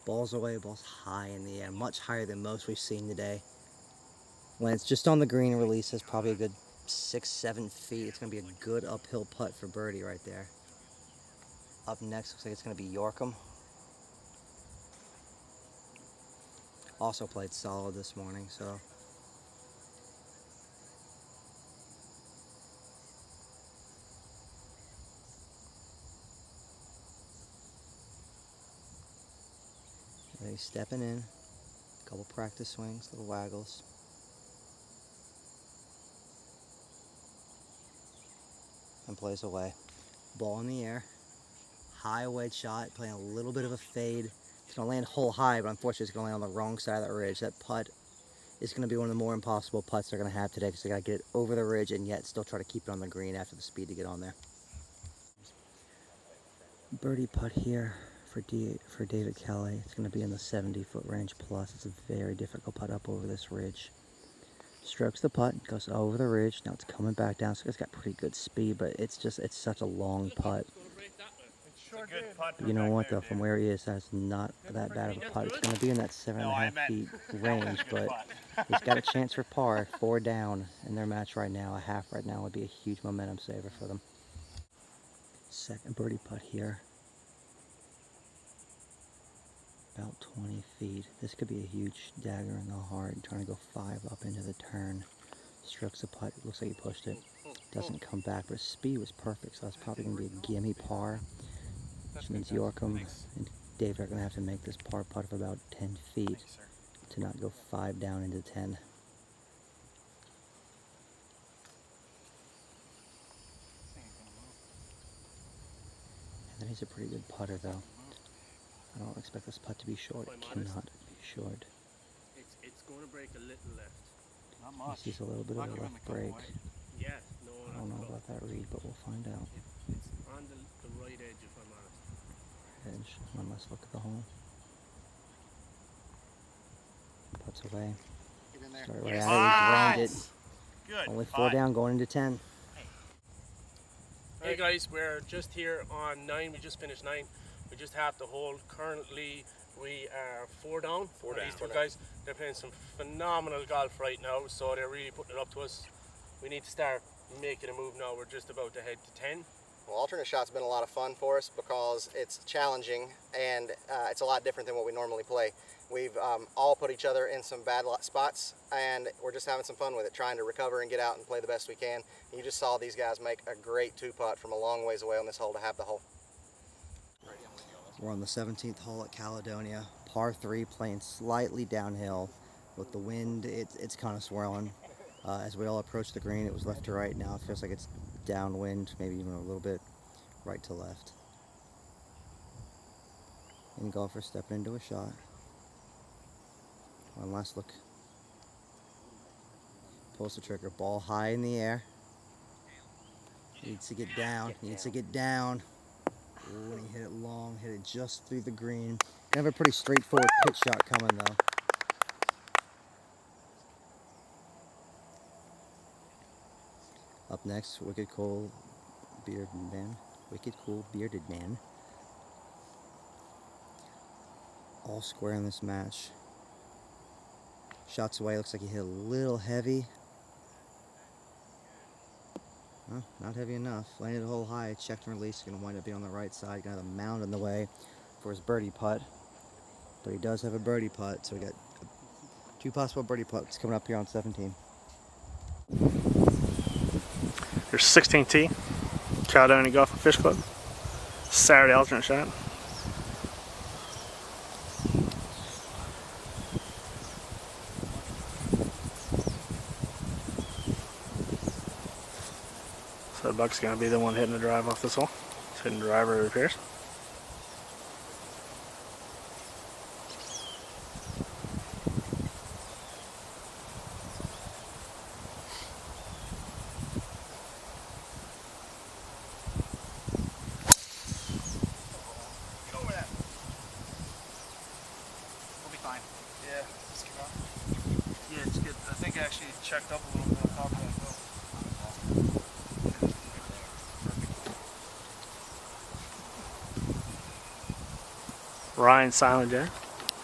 Ball's away, ball's high in the air, much higher than most we've seen today. When it's just on the green, releases probably a good 6-7 feet. It's going to be a good uphill putt for birdie right there. Up next, looks like it's going to be Yorkham. Also played solid this morning, so. He's stepping in, couple practice swings, little waggles. And plays away. Ball in the air, high wedge shot, playing a little bit of a fade It's going to land hole high, but unfortunately it's going to land on the wrong side of that ridge. That putt is going to be one of the more impossible putts they're going to have today because they got to get it over the ridge and yet still try to keep it on the green after the speed to get on there. Birdie putt here for David Kelly. It's going to be in the 70-foot range plus. It's a very difficult putt up over this ridge. Strokes the putt, goes over the ridge. Now it's coming back down, so it's got pretty good speed, but it's such a long putt. You know what though, from where he is, that's not that bad of a putt. It's going to be in that 7.5 feet range, but he's got a chance for par, 4 down in their match right now. A half right now would be a huge momentum saver for them. Second birdie putt here. About 20 feet. This could be a huge dagger in the heart, trying to go 5 up into the turn. Strokes the putt, looks like he pushed it. Doesn't come back, but his speed was perfect, so it's probably going to be a gimme par. Which means Yorkham and Dave are going to have to make this par putt of about 10 feet to not go 5 down into 10. And then he's a pretty good putter though. I don't expect this putt to be short. It cannot be short. It's going to break a little left. Not He much. sees a little bit of a left break. Yeah, no, I don't know about that read, but we'll find out. It's on the right edge, if I'm honest. Edge. One last look at the hole. Puts away. Start right at it. Ground it. Good. Only 4 down, going into 10. Hey guys, we're just here on 9. We just finished 9. We just have the hole. Currently, we are 4 down. These two guys, they're playing some phenomenal golf right now, so they're really putting it up to us. We need to start making a move now. We're just about to head to 10. Well, alternate shot's been a lot of fun for us because it's challenging and it's a lot different than what we normally play. We've all put each other in some bad spots and we're just having some fun with it, trying to recover and get out and play the best we can. You just saw these guys make a great 2-putt from a long ways away on this hole to have the hole. We're on the 17th hole at Caledonia, par 3, playing slightly downhill. With the wind, it's kind of swirling. As we all approach the green, it was left to right. Now it feels like it's downwind, maybe even a little bit right to left. And golfer stepping into a shot. One last look. Pulls the trigger, ball high in the air. Needs to get down, needs to get down. Ooh, and he hit it long, hit it just through the green. Gonna have a pretty straightforward pitch shot coming though. Up next, Wicked Cool Bearded Man. Wicked Cool Bearded Man. All square in this match. Shots away, looks like he hit a little heavy. Well, not heavy enough. Landed a hole high, checked and released. Gonna wind up being on the right side. Gonna have a mound in the way for his birdie putt. But he does have a birdie putt, so we got 2 possible birdie putts coming up here on 17. There's 16T, Caledonia Golf and Fish Club. Saturday alternate shot. So Buck's gonna be the one hitting the drive off this hole. He's hitting the driver, it appears. Yeah, it's good. I think I actually checked up a little bit on top of that Ryan Silent Jack.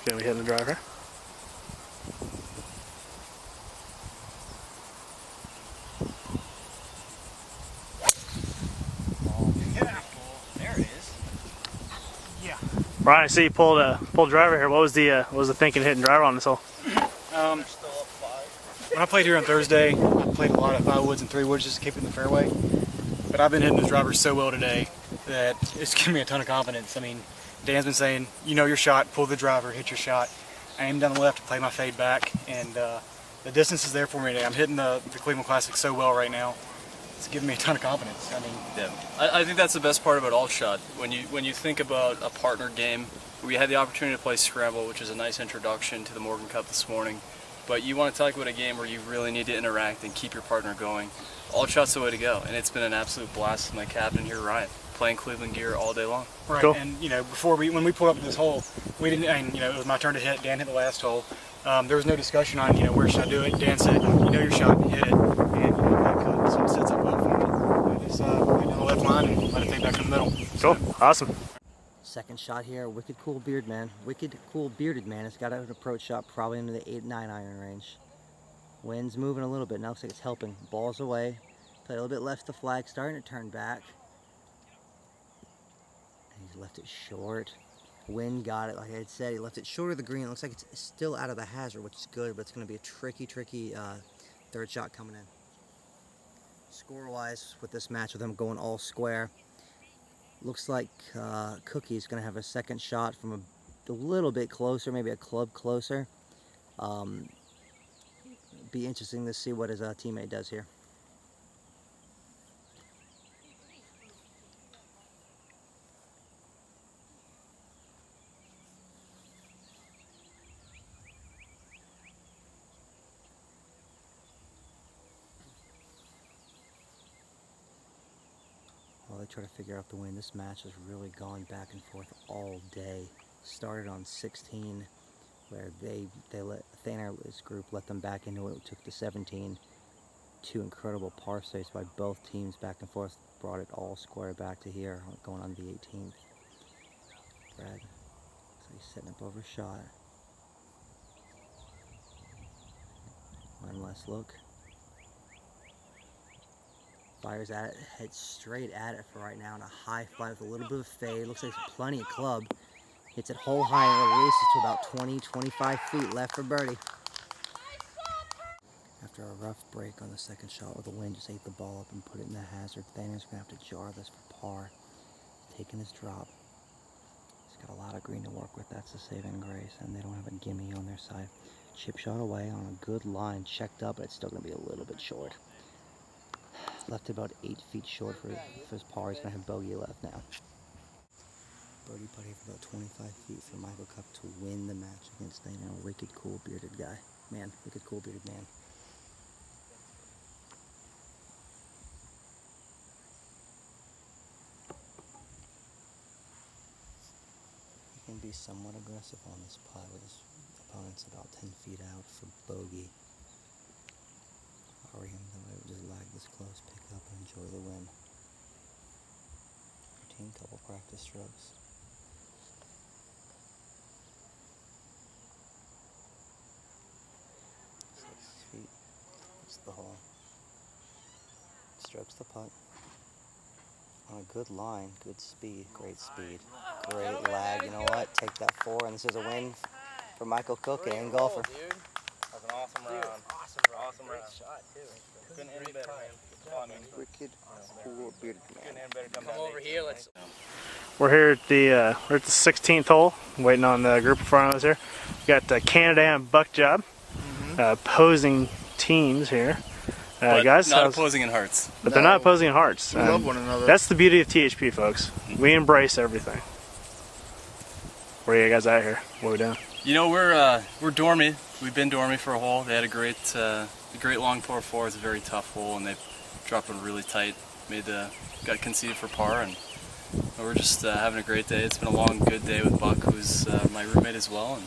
Gonna be hitting the driver. There it is. Yeah. Ryan, I see you pulled driver here. What was the thinking hitting driver on this hole? When I played here on Thursday, I played a lot of 5 woods and 3 woods just to keep it in the fairway. But I've been hitting this driver so well today that it's given me a ton of confidence. I mean, Dan's been saying, you know your shot, pull the driver, hit your shot. I aim down the left to play my fade back, and the distance is there for me today. I'm hitting the Cleveland Classic so well right now. It's giving me a ton of confidence. I mean, yeah, I think that's the best part about alt shot. When you think about a partner game, We had the opportunity to play Scrabble, which is a nice introduction to the Morgan Cup this morning. But you want to talk about a game where you really need to interact and keep your partner going. All shot's the way to go, and it's been an absolute blast with my captain here, Ryan, playing Cleveland gear all day long. Right, cool. And when we pulled up this hole, we didn't, and it was my turn to hit. Dan hit the last hole. There was no discussion on where should I do it. Dan said, your shot, and hit it, and that cut some sets up well for me. I just went down the left line and let it take back in the middle. Cool, awesome. Second shot here, Wicked Cool Bearded Man has got an approach shot probably into the 8-9 iron range. Wind's moving a little bit, now looks like it's helping. Ball's away, play a little bit left the flag, starting to turn back. And he's left it short. Wind got it, like I had said, he left it short of the green. It looks like it's still out of the hazard, which is good, but it's going to be a tricky third shot coming in. Score-wise, with this match with him going all square, looks like Cookie's going to have a second shot from a little bit closer, maybe a club closer. Be interesting to see what his teammate does here. While they try to figure out the wind, this match has really gone back and forth all day. Started on 16, where they let Thaner's group let them back into it. It took to 17. Two incredible par saves by both teams back and forth brought it all square back to here, going on the 18th. Brad, so he's setting up over shot. One last look. Fires at it, heads straight at it for right now, and a high fly with a little bit of fade. Looks like plenty of club. Hits it hole high and releases to about 20-25 feet left for birdie. After a rough break on the second shot where the wind just ate the ball up and put it in the hazard, Thaner's going to have to jar this for par. Taking his drop. He's got a lot of green to work with, that's the saving grace, and they don't have a gimme on their side. Chip shot away on a good line, checked up, but it's still going to be a little bit short. Left about 8 feet short for his par. He's going to have bogey left now. Birdie putting for about 25 feet for Michael Cup to win the match against a Wicked Cool Bearded guy. Man, Wicked Cool Bearded Man. He can be somewhat aggressive on this putt with his opponents about 10 feet out for bogey. Or him, though, I would just lag this close, pick up, and enjoy the win. Routine couple practice strokes. The hole. Strokes the putt. On a good line, good speed, great speed. Great lag, you know what? Take that 4, and this is a win for Michael Cook and golfer. Dude. That was an awesome round. Awesome round. Shot, too. Couldn't end better, man. Wicked Cool Bearded Man. Couldn't end better. Come over here, let's... We're here at the 16th hole, waiting on the group in front of us here. We got Canada and Buck Job, opposing teams here. Guys, not opposing in hearts. But they're not opposing in hearts. We love one another. That's the beauty of THP, folks. We embrace everything. Where are you guys at here? What are we doing? We're dormy. We've been dormy for a hole. They had a great long par 4. It's a very tough hole, and they dropped it really tight. Got conceded for par, and we're just having a great day. It's been a long, good day with Buck, who's my roommate as well, and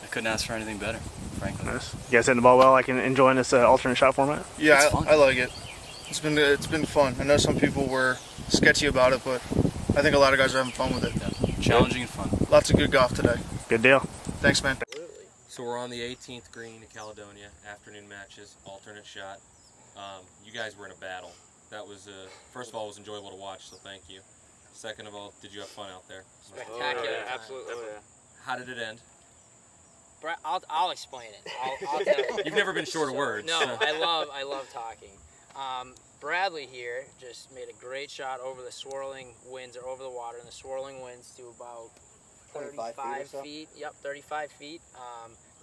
I couldn't ask for anything better, frankly. Nice. You guys hitting the ball well, like enjoying this alternate shot format? Yeah, I like it. It's been fun. I know some people were sketchy about it, but I think a lot of guys are having fun with it. Yeah. Challenging and fun. Lots of good golf today. Good deal. Thanks, man. So we're on the 18th green at Caledonia, afternoon matches, alternate shot. You guys were in a battle. That was, first of all, it was enjoyable to watch, so thank you. Second of all, did you have fun out there? Spectacular. Absolutely. How did it end? I'll explain it. I'll tell you. You've never been short of words. No, I love talking. Bradley here just made a great shot over the swirling winds, or over the water, and the swirling winds to about 35 feet. Yep, 35 feet.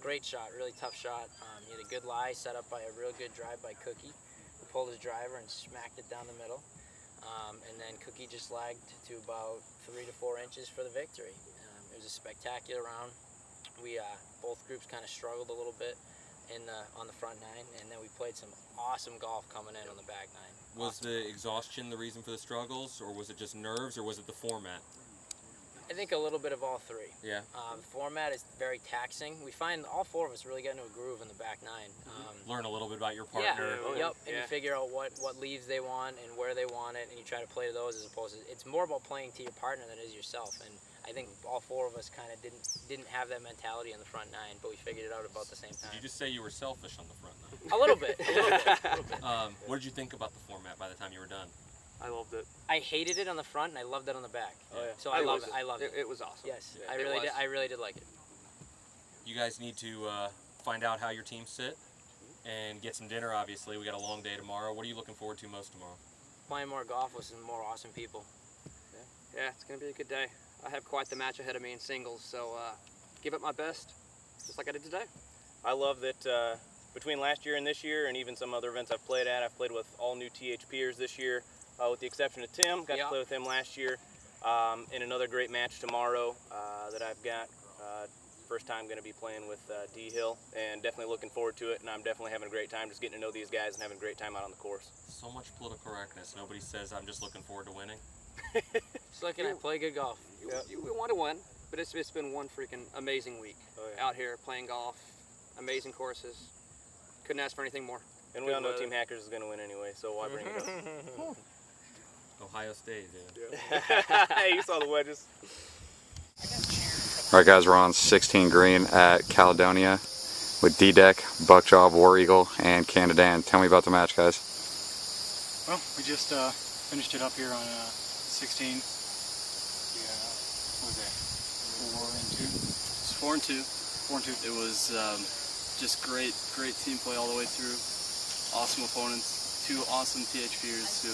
Great shot, really tough shot. He had a good lie set up by a real good drive by Cookie, who pulled his driver and smacked it down the middle. And then Cookie just lagged to about 3 to 4 inches for the victory. It was a spectacular round. We both groups kind of struggled a little bit on the front nine, and then we played some awesome golf coming in on the back nine. Was the exhaustion the reason for the struggles, or was it just nerves, or was it the format? I think a little bit of all three. Yeah. Format is very taxing. We find all four of us really get into a groove in the back nine. Learn a little bit about your partner. Yeah. Yep. And you figure out what leaves they want and where they want it, and you try to play to those as opposed to. It's more about playing to your partner than it is yourself. And I think all four of us kind of didn't have that mentality on the front nine, but we figured it out about the same time. Did you just say you were selfish on the front nine? A little bit. What did you think about the format by the time you were done? I loved it. I hated it on the front, and I loved it on the back. Oh, yeah. So I loved it. It was awesome. Yes, Yeah, I really did like it. You guys need to find out how your teams sit and get some dinner, obviously. We got a long day tomorrow. What are you looking forward to most tomorrow? Playing more golf with some more awesome people. Yeah, it's going to be a good day. I have quite the match ahead of me in singles, so give it my best, just like I did today. I love that between last year and this year, and even some other events I've played at, I've played with all new THPers this year, with the exception of Tim. Got to play with him last year. In another great match tomorrow that I've got. First time going to be playing with D Hill, and definitely looking forward to it, and I'm definitely having a great time just getting to know these guys and having a great time out on the course. So much political correctness. Nobody says I'm just looking forward to winning. Just looking at play good golf. We want to win, but it's been one freaking amazing week out here playing golf, amazing courses. Couldn't ask for anything more. And we all know Team Hackers is going to win anyway, so why bring it up? Ohio State, dude. Hey, you saw the wedges. All right, guys, we're on 16 green at Caledonia with D-Deck, Buckjob, War Eagle, and Canadadan. Tell me about the match, guys. Well, we just finished it up here on 16. Yeah, what was that? 4 and 2. It's 4 and 2. 4 and 2. It was just great team play all the way through. Awesome opponents, 2 awesome THPers who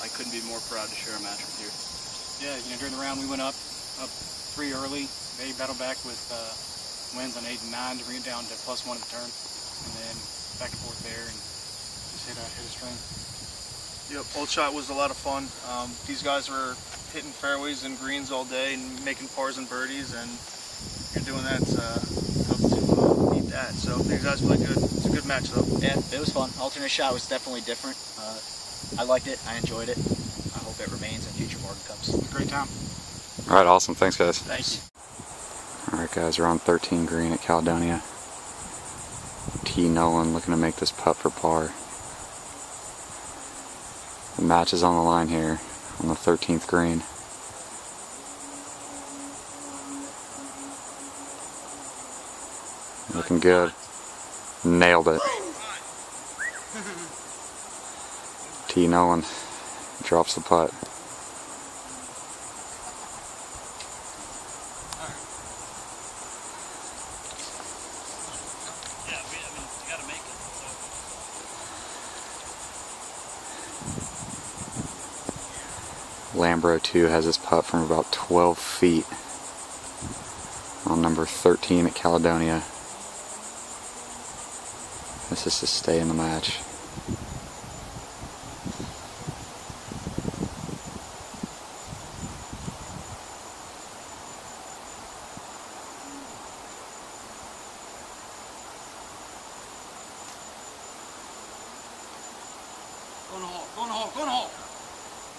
I couldn't be more proud to share a match with here. Yeah, during the round we went up 3 early. They battled back with wins on 8 and 9 to bring it down to +1 at the turn, and then back and forth there, and just hit a string. Yep, Old Shot was a lot of fun. These guys were hitting fairways and greens all day and making pars and birdies, and you're doing that, it's tough to beat that. So these guys really good. It's a good match though. Yeah, it was fun. Alternate shot was definitely different. I liked it. I enjoyed it. I hope it remains in future Morgan Cups. Great time. All right, awesome. Thanks, guys. Thanks. All right, guys, we're on 13 green at Caledonia. T. Nolan looking to make this putt for par. The match is on the line here on the 13th green. Looking good. Nailed it. T. Nolan drops the putt. Lambro 2 has his putt from about 12 feet on number 13 at Caledonia. This is to stay in the match.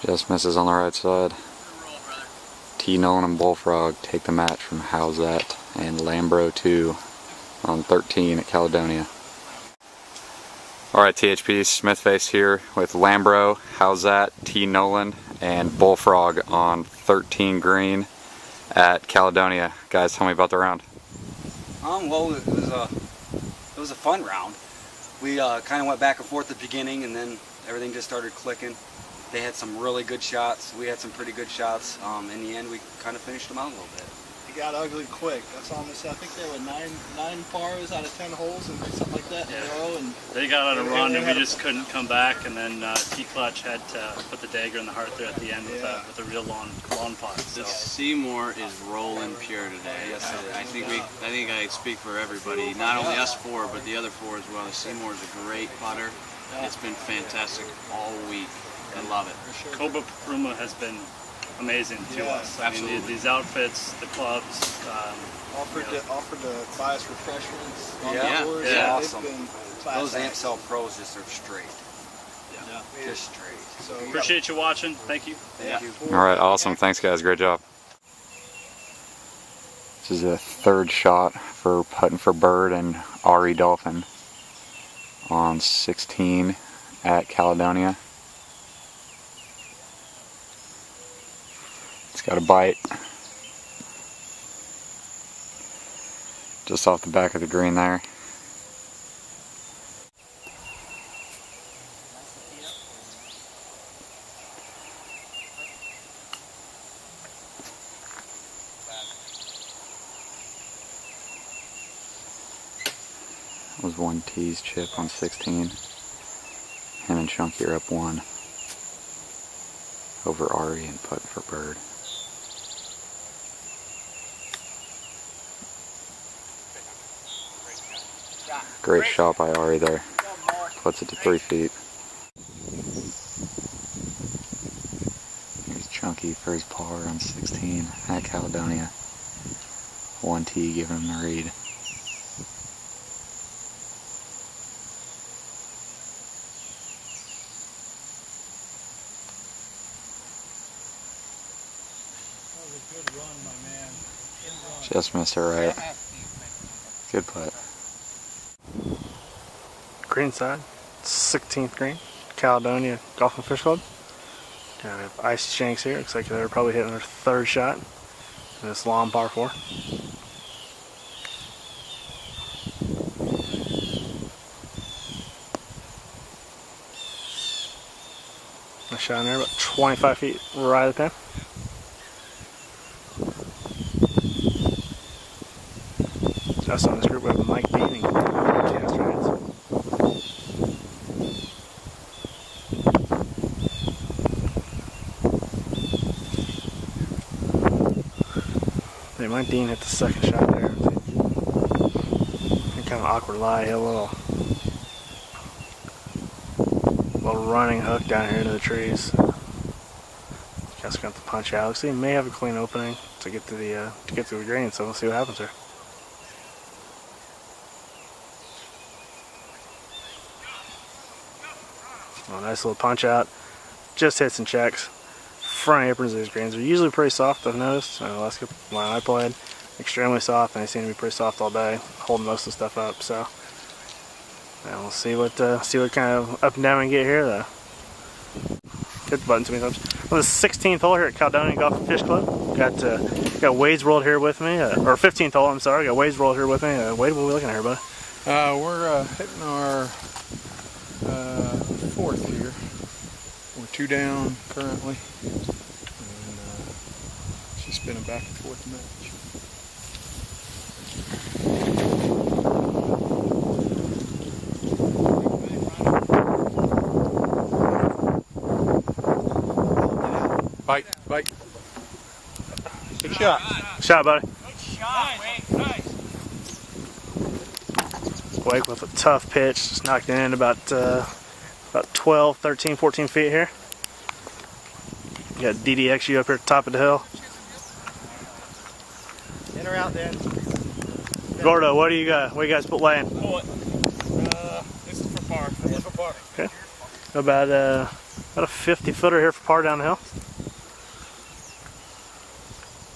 Just misses on the right side. T. Nolan and Bullfrog take the match from Howzat and Lambro 2 on 13 at Caledonia. Alright, THP, Smithface here with Lambro, Howzat, T. Nolan, and Bullfrog on 13 green at Caledonia. Guys, tell me about the round. Well, it was a fun round. We kind of went back and forth at the beginning, and then everything just started clicking. They had some really good shots. We had some pretty good shots. In the end, we kind of finished them out a little bit. It got ugly quick. That's all I'm gonna say. I think there were nine pars out of 10 holes and something like that in a row. And they got on a run and we just couldn't come back. And then T-Clutch had to put the dagger in the heart there at the end with a real long putt. So. Seymour is rolling pure today. Yes, I think I speak for everybody, not only us four, but the other four as well. Seymour is a great putter. It's been fantastic all week. I love it. Koba Pruma has been amazing to Yeah, us. I mean, absolutely. these outfits, the clubs. Offered to buy us refreshments. On Yeah, the doors. yeah, They've awesome. been Those class Amp Cell Pros just are straight. Yeah. Just straight. So Appreciate you watching. Thank you. Thank you. All right, awesome. Thanks, guys. Great job. This is a third shot for putting for bird and RE Dolphin on 16 at Caledonia. It's got a bite just off the back of the green there. That was one tease chip on 16. Him and Chunky are up 1 over Ari and putt for bird. Great shot by Ari there. Puts it to 3 feet. Here's Chunky for his par on 16 at Caledonia. 1 tee giving him the read. Just missed it right. Good putt. Green side, 16th green, Caledonia Golf and Fish Club. We have Icy Shanks here. Looks like they're probably hitting their 3rd shot in this long par 4. Nice shot in there, about 25 feet right of the pin. Just on this group we have Mike Dean and Janice Ryan. Yeah, Mike Dean hit the 2nd shot there. Kind of awkward lie, a little running hook down here into the trees. Guess we're going to have to punch out. Looks like he may have a clean opening to get to the green, so we'll see what happens here. Well, nice little punch out. Just hits and checks. Front aprons of these greens are usually pretty soft, I've noticed. Last couple when I played, extremely soft, and they seem to be pretty soft all day, holding most of the stuff up. So, yeah, we'll see what kind of up and down we get here, though. Hit the button too many times. Well, this 16th hole here at Caledonia Golf and Fish Club. Got Wade's World here with me, or 15th hole. I'm sorry. Got Wade's World here with me. Wade, what are we looking at here, buddy? We're hitting our 4th here. We're 2 down currently, and it's just been a back and forth match. Bite. Good shot. Shot, buddy. Good shot, Wake. Nice. Wake with a tough pitch. Just knocked it in about 12, 13, 14 feet here. You got DDXU up here at the top of the hill. In or out, Dan? Gordo, what do you got? What do you guys put laying? Pull it. This is for par. This is for par. Okay. About a 50 footer here for par down the hill.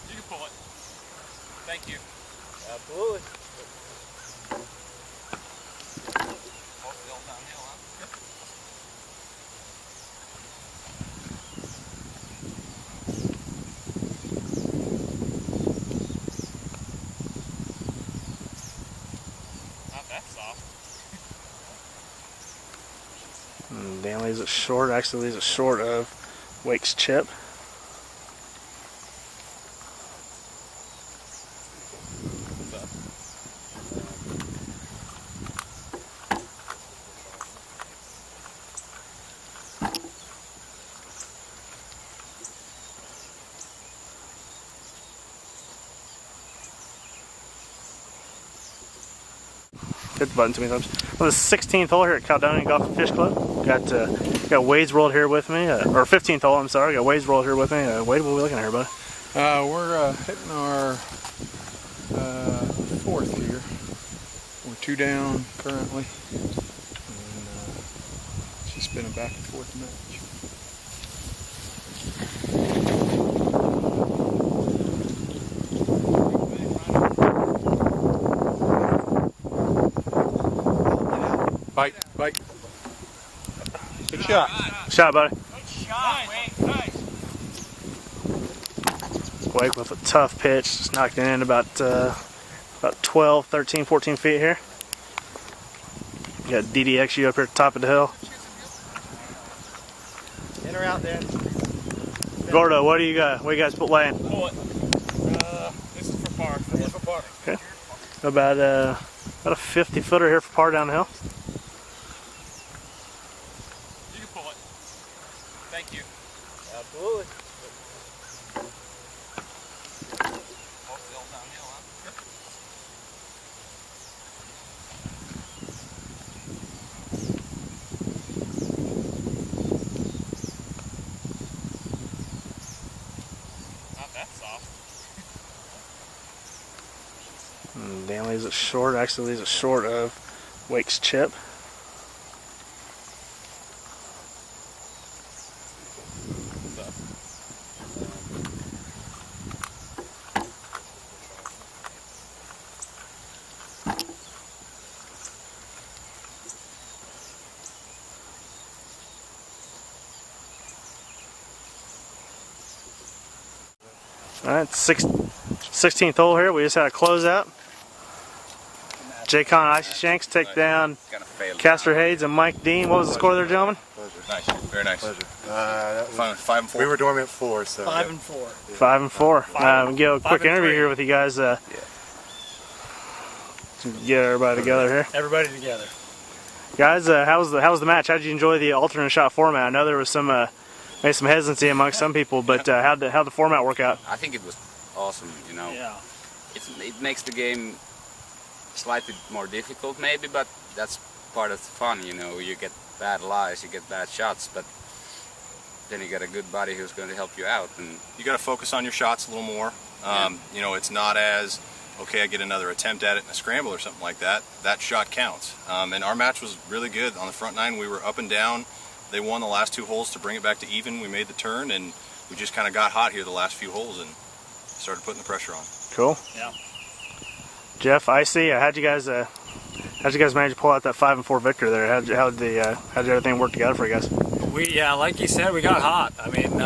You can pull it. Thank you. Absolutely. Not that soft. And Dan leaves it short. Actually leaves it short of Wake's chip. hit the button too many times. On the 16th hole here at Caledonia Golf and Fish Club. Got Wade's World here with me, or 15th hole, I'm sorry. Got Wade's World here with me. Wade, what are we looking at here, buddy? We're hitting our fourth here. We're 2 down currently. And it's just been a back and forth match. Bite. Good shot. Good shot, buddy. Good shot, Wade. Nice. Wade with a tough pitch. Just knocked it in about 12, 13, 14 feet here. You got DDXU up here at the top of the hill. In or out, Dan? Gordo, what do you got? What do you guys put laying? Pull it. This is for par. This is for par. Okay. About a 50-footer here for par down the hill. You can pull it. Thank you. Absolutely. Not that soft. Dan leaves it short. Actually leaves it short of Wake's chip. Alright, 16th hole here. We just had a closeout. J-Con and Icy Shanks take down Castor Hayes and Mike Dean. What was the score there, gentlemen? Nice, very nice. Pleasure. That was 5 and 4. We were dormant 4, so 5 and 4. 5 and 4. We'll get a quick interview 3. here with you guys. To get everybody together here. Everybody together. Guys, how was the match? How did you enjoy the alternate shot format? I know there was some maybe some hesitancy amongst some people, but how'd the format work out? I think it was awesome. You know, Yeah. it makes the game slightly more difficult, maybe, but that's part of the fun. You know, you get bad lies, you get bad shots, but then you got a good buddy who's going to help you out. And you got to focus on your shots a little more. You know, it's not as okay, I get another attempt at it in a scramble or something like that. That shot counts. And our match was really good on the front nine. We were up and down. They won the last 2 holes to bring it back to even. We made the turn, and we just kind of got hot here the last few holes and started putting the pressure on. Cool. Yeah. Jeff, Icy, how'd you guys manage to pull out that 5 and 4 victory there? How'd everything work together for you guys? Like you said, we got hot. I mean,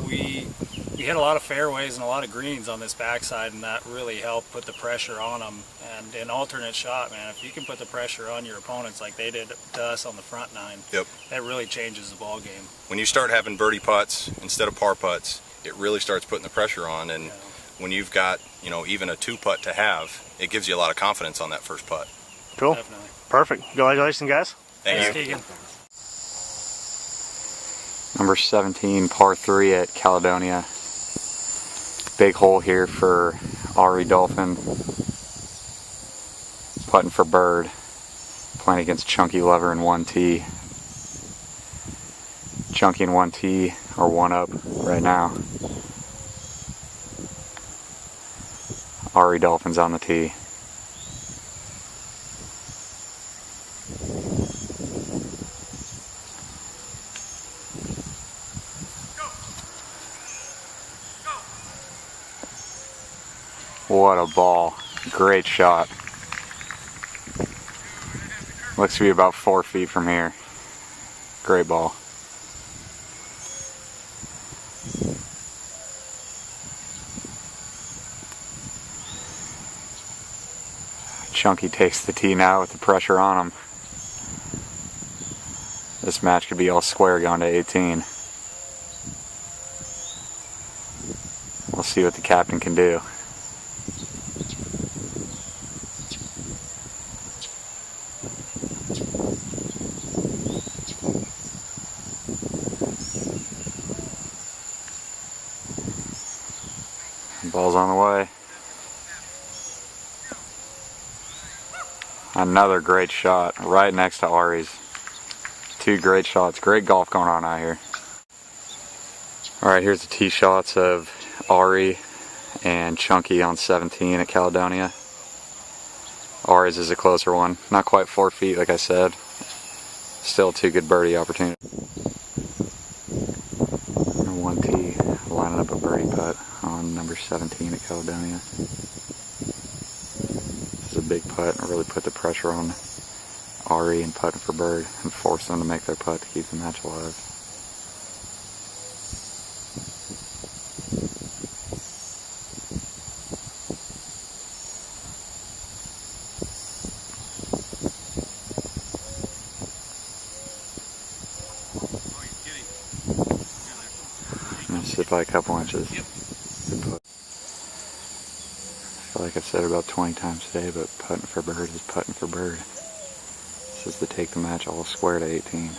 we hit a lot of fairways and a lot of greens on this backside, and that really helped put the pressure on them. And an alternate shot, man, if you can put the pressure on your opponents like they did to us on the front nine, that really changes the ball game. When you start having birdie putts instead of par putts, it really starts putting the pressure on. And when you've got, you know, even a 2 putt to have, it gives you a lot of confidence on that first putt. Cool. Definitely. Perfect. Congratulations, guys. Thank you. Keegan. Number 17, par 3 at Caledonia. Big hole here for Ari Dolphin. Putting for bird. Playing against Chunky Lover in 1T. Chunky in 1T are 1 up right now. Ari Dolphin's on the tee. What a ball. Great shot. Looks to be about 4 feet from here. Great ball. Chunky takes the tee now with the pressure on him. This match could be all square going to 18. We'll see what the captain can do. Ball's on the way. Another great shot right next to Ari's. Two great shots. Great golf going on out here. Alright, here's the tee shots of Ari and Chunky on 17 at Caledonia. Ari's is a closer one. Not quite 4 feet like I said. Still two good birdie opportunities. And 1T lining up a birdie putt on number 17 at Caledonia. This is a big putt and really put the pressure on Ari and putting for bird and force them to make their putt to keep the match alive. Sit by a couple inches. I feel like I've said it about 20 times today, but putting for bird is putting for bird. This is to take the match all square to 18.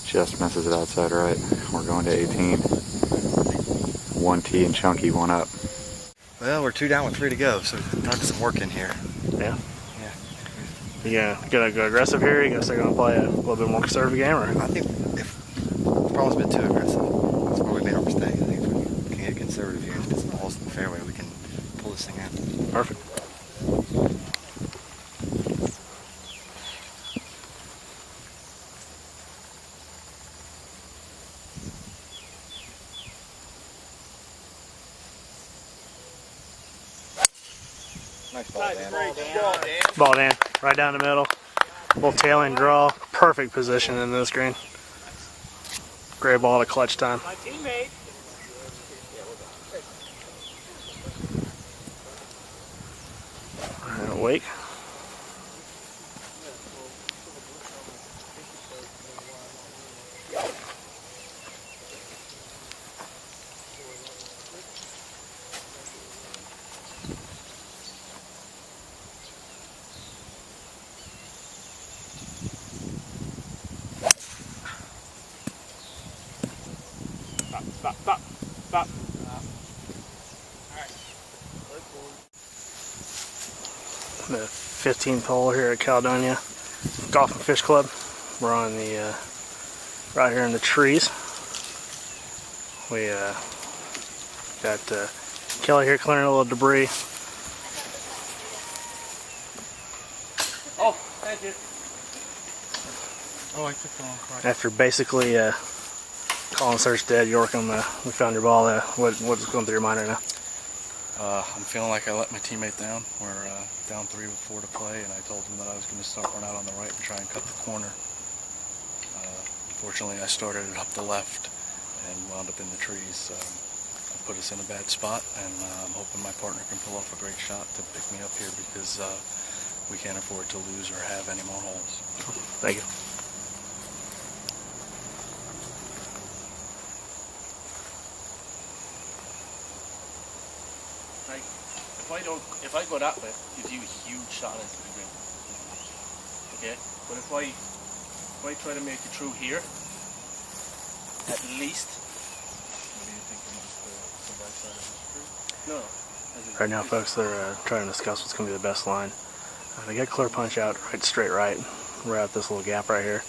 Just misses it outside right. We're going to 18. 1T and Chunky, one up. Well, we're 2 down with 3 to go, so time to some work in here. Yeah. You gonna go aggressive here? You guys are gonna play a little bit more conservative game, or? I think if the problem's been too aggressive, that's where we made our mistake. I think if we can get conservative here and get some balls in the fairway, we can pull this thing out. Perfect. Nice ball, Dan. Ball, Dan. Right down the middle. Little tail end draw. Perfect position in this green. Great ball at clutch time. My teammate. All right, Wake. Stop. The 15th hole here at Caledonia Golf and Fish Club. We're on the right here in the trees. We got Kelly here clearing a little debris. Oh, thank you. Oh, I took the wrong card. After basically calling search dead, Yorkham, we found your ball. What's going through your mind right now? I'm feeling like I let my teammate down. We're down 3 with 4 to play, and I told him that I was going to start one out on the right and try and cut the corner. Unfortunately, I started it up the left and wound up in the trees. It put us in a bad spot, and I'm hoping my partner can pull off a great shot to pick me up here because we can't afford to lose or have any more holes. Thank you. If I go that way, it gives you a huge shot into the green. Okay? But if I try to make it through here, at least. What do you think the right side of the No. Right now, folks, they're trying to discuss what's going to be the best line. They got clear punch out straight right at this little gap right here.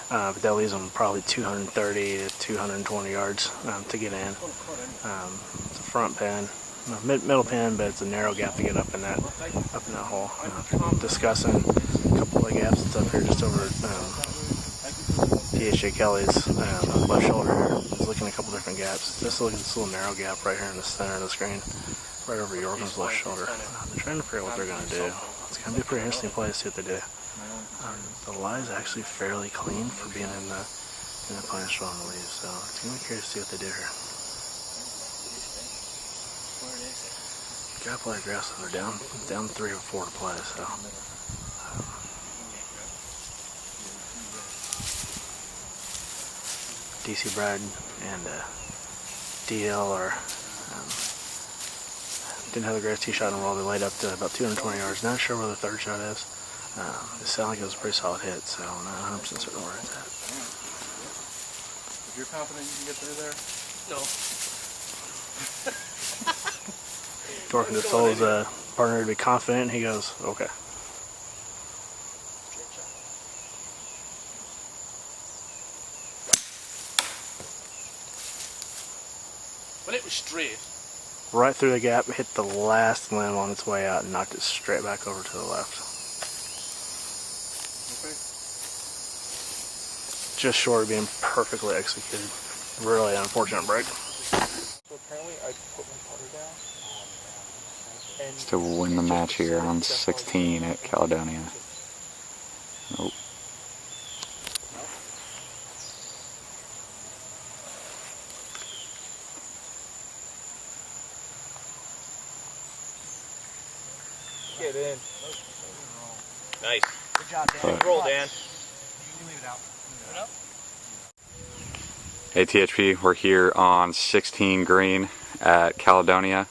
But that leaves them probably 230 to 220 yards to get in. It's a front pin. Middle pin, but it's a narrow gap to get up in that hole. Discussing a couple of gaps that's up here just over PHA Kelly's left shoulder here. He's looking at a couple different gaps. Just looking at this little narrow gap right here in the center of the screen, right over Yorkham's left shoulder. They're trying to figure out what they're going to do. It's going to be a pretty interesting play to see what they do. The lie is actually fairly clean for being in the pine straw on the leaves, so it's going to be curious to see what they do here. Got to play aggressive. They're down 3 or 4 to play, so. DC Brad and DL didn't have the greatest tee shot in the world. They laid up to about 220 yards. Not sure where the third shot is. It sounded like it was a pretty solid hit, so I'm not 100% certain where it's at. You're confident you can get through there? No. Dorkin just told his partner to be confident, and he goes, okay. Well, it was straight. Right through the gap, hit the last limb on its way out, and knocked it straight back over to the left. Okay. Just short of being perfectly executed. Really unfortunate break. So apparently I put my putter down. To win the match here on 16 at Caledonia. Nope. Get in. Nice. Good job, Dan. Good roll, Dan. You leave it out. Leave it out. ATHP, we're here on 16 green at Caledonia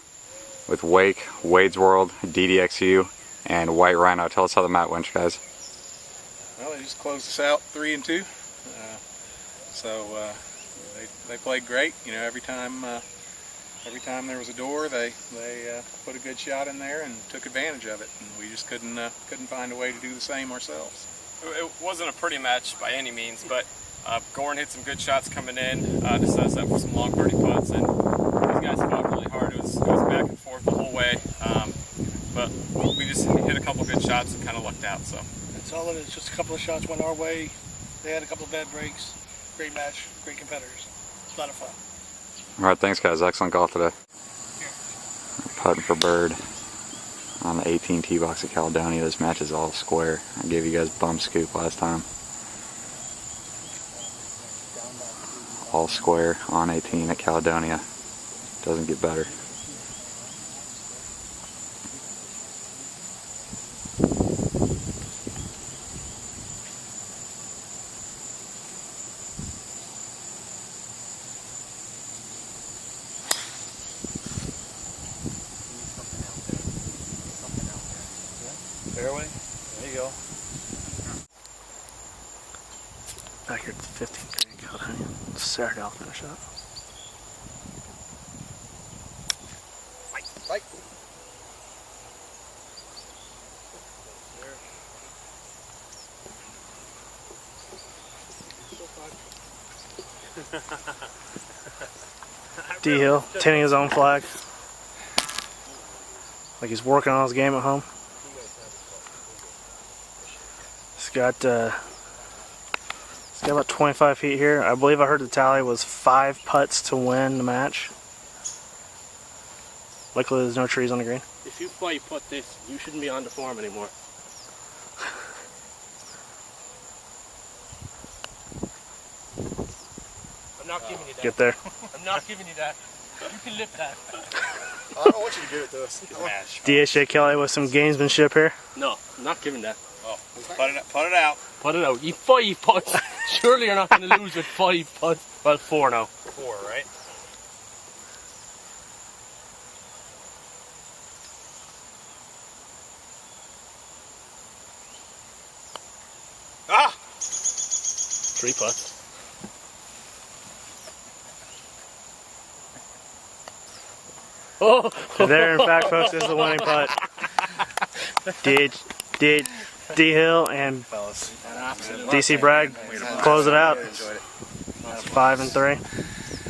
with Wake, Wade's World, DDXU, and White Rhino. Tell us how the mat went, guys. Well, they just closed us out 3-2. They played great. You know, every time there was a door, they put a good shot in there and took advantage of it. And we just couldn't find a way to do the same ourselves. It wasn't a pretty match by any means, but Goran hit some good shots coming in. This set us up for some long birdie putts, and these guys fought really hard. It was back and forth the whole way, but we just hit a couple good shots and kind of lucked out. So That's all it is. Just a couple of shots went our way. They had a couple of bad breaks. Great match. Great competitors. It's a lot of fun. All right, thanks, guys. Excellent golf today. Putting for bird on the 18 tee box at Caledonia. This match is all square. I gave you guys bum scoop last time. All square on 18 at Caledonia. Doesn't get better. Fairway. There you go. Back here at the 15th green, Caledonia. Saturday I'll finish up. Right. D Hill, tinting his own flag. Like he's working on his game at home. He's got about 25 feet here. I believe I heard the tally was 5 putts to win the match. Luckily there's no trees on the green. If you 5-putt this, you shouldn't be on the form anymore. I'm not giving you that. Get there. I'm not giving you that. You can lift that. I don't want you to give it to us. DHA Kelly with some gamesmanship here. No, I'm not giving that. Oh, put it out. Put it out. You 5 putts. Surely you're not going to lose with 5 putts. Well, 4 now. 4, right? Ah! 3 putts. Oh! There, in fact, folks, is the winning putt. D Hill and DC Bragg close it out. 5 and 3.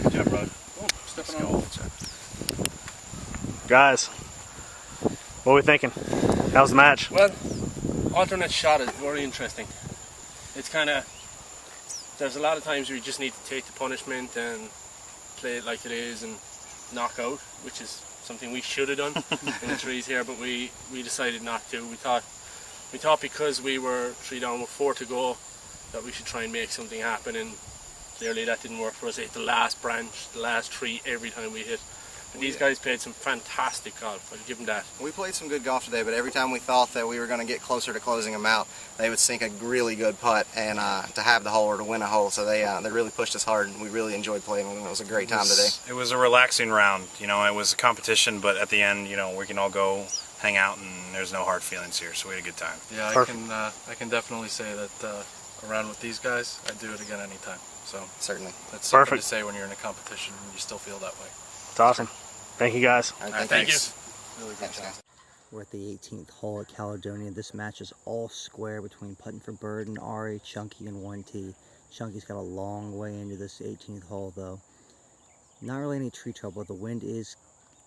Good job, bro. Stepping on. Guys, what are we thinking? How's the match? Well, alternate shot is very interesting. It's kind of, there's a lot of times where you just need to take the punishment and play it like it is and knock out, which is something we should have done in the trees here, but we decided not to. We thought because we were 3 down with 4 to go that we should try and make something happen, and clearly that didn't work for us. They hit the last branch, the last tree every time we hit. And these guys played some fantastic golf. I'll give them that. We played some good golf today, but every time we thought that we were going to get closer to closing them out, they would sink a really good putt and to have the hole or to win a hole. So they really pushed us hard, and we really enjoyed playing with them. It was a great time today. It was a relaxing round. You know, it was a competition, but at the end, you know, we can all go hang out, and there's no hard feelings here. So we had a good time. Yeah, I can definitely say that a round with these guys, I'd do it again anytime. So. So certainly, that's something Perfect. to say when you're in a competition and you still feel that way. It's awesome. Thank you guys. All right, Thank you. thanks. Really good job. We're at the 18th hole at Caledonia. This match is all square between Putting for Bird and Ari, Chunky, and 1T. Chunky's got a long way into this 18th hole, though. Not really any tree trouble. The wind is,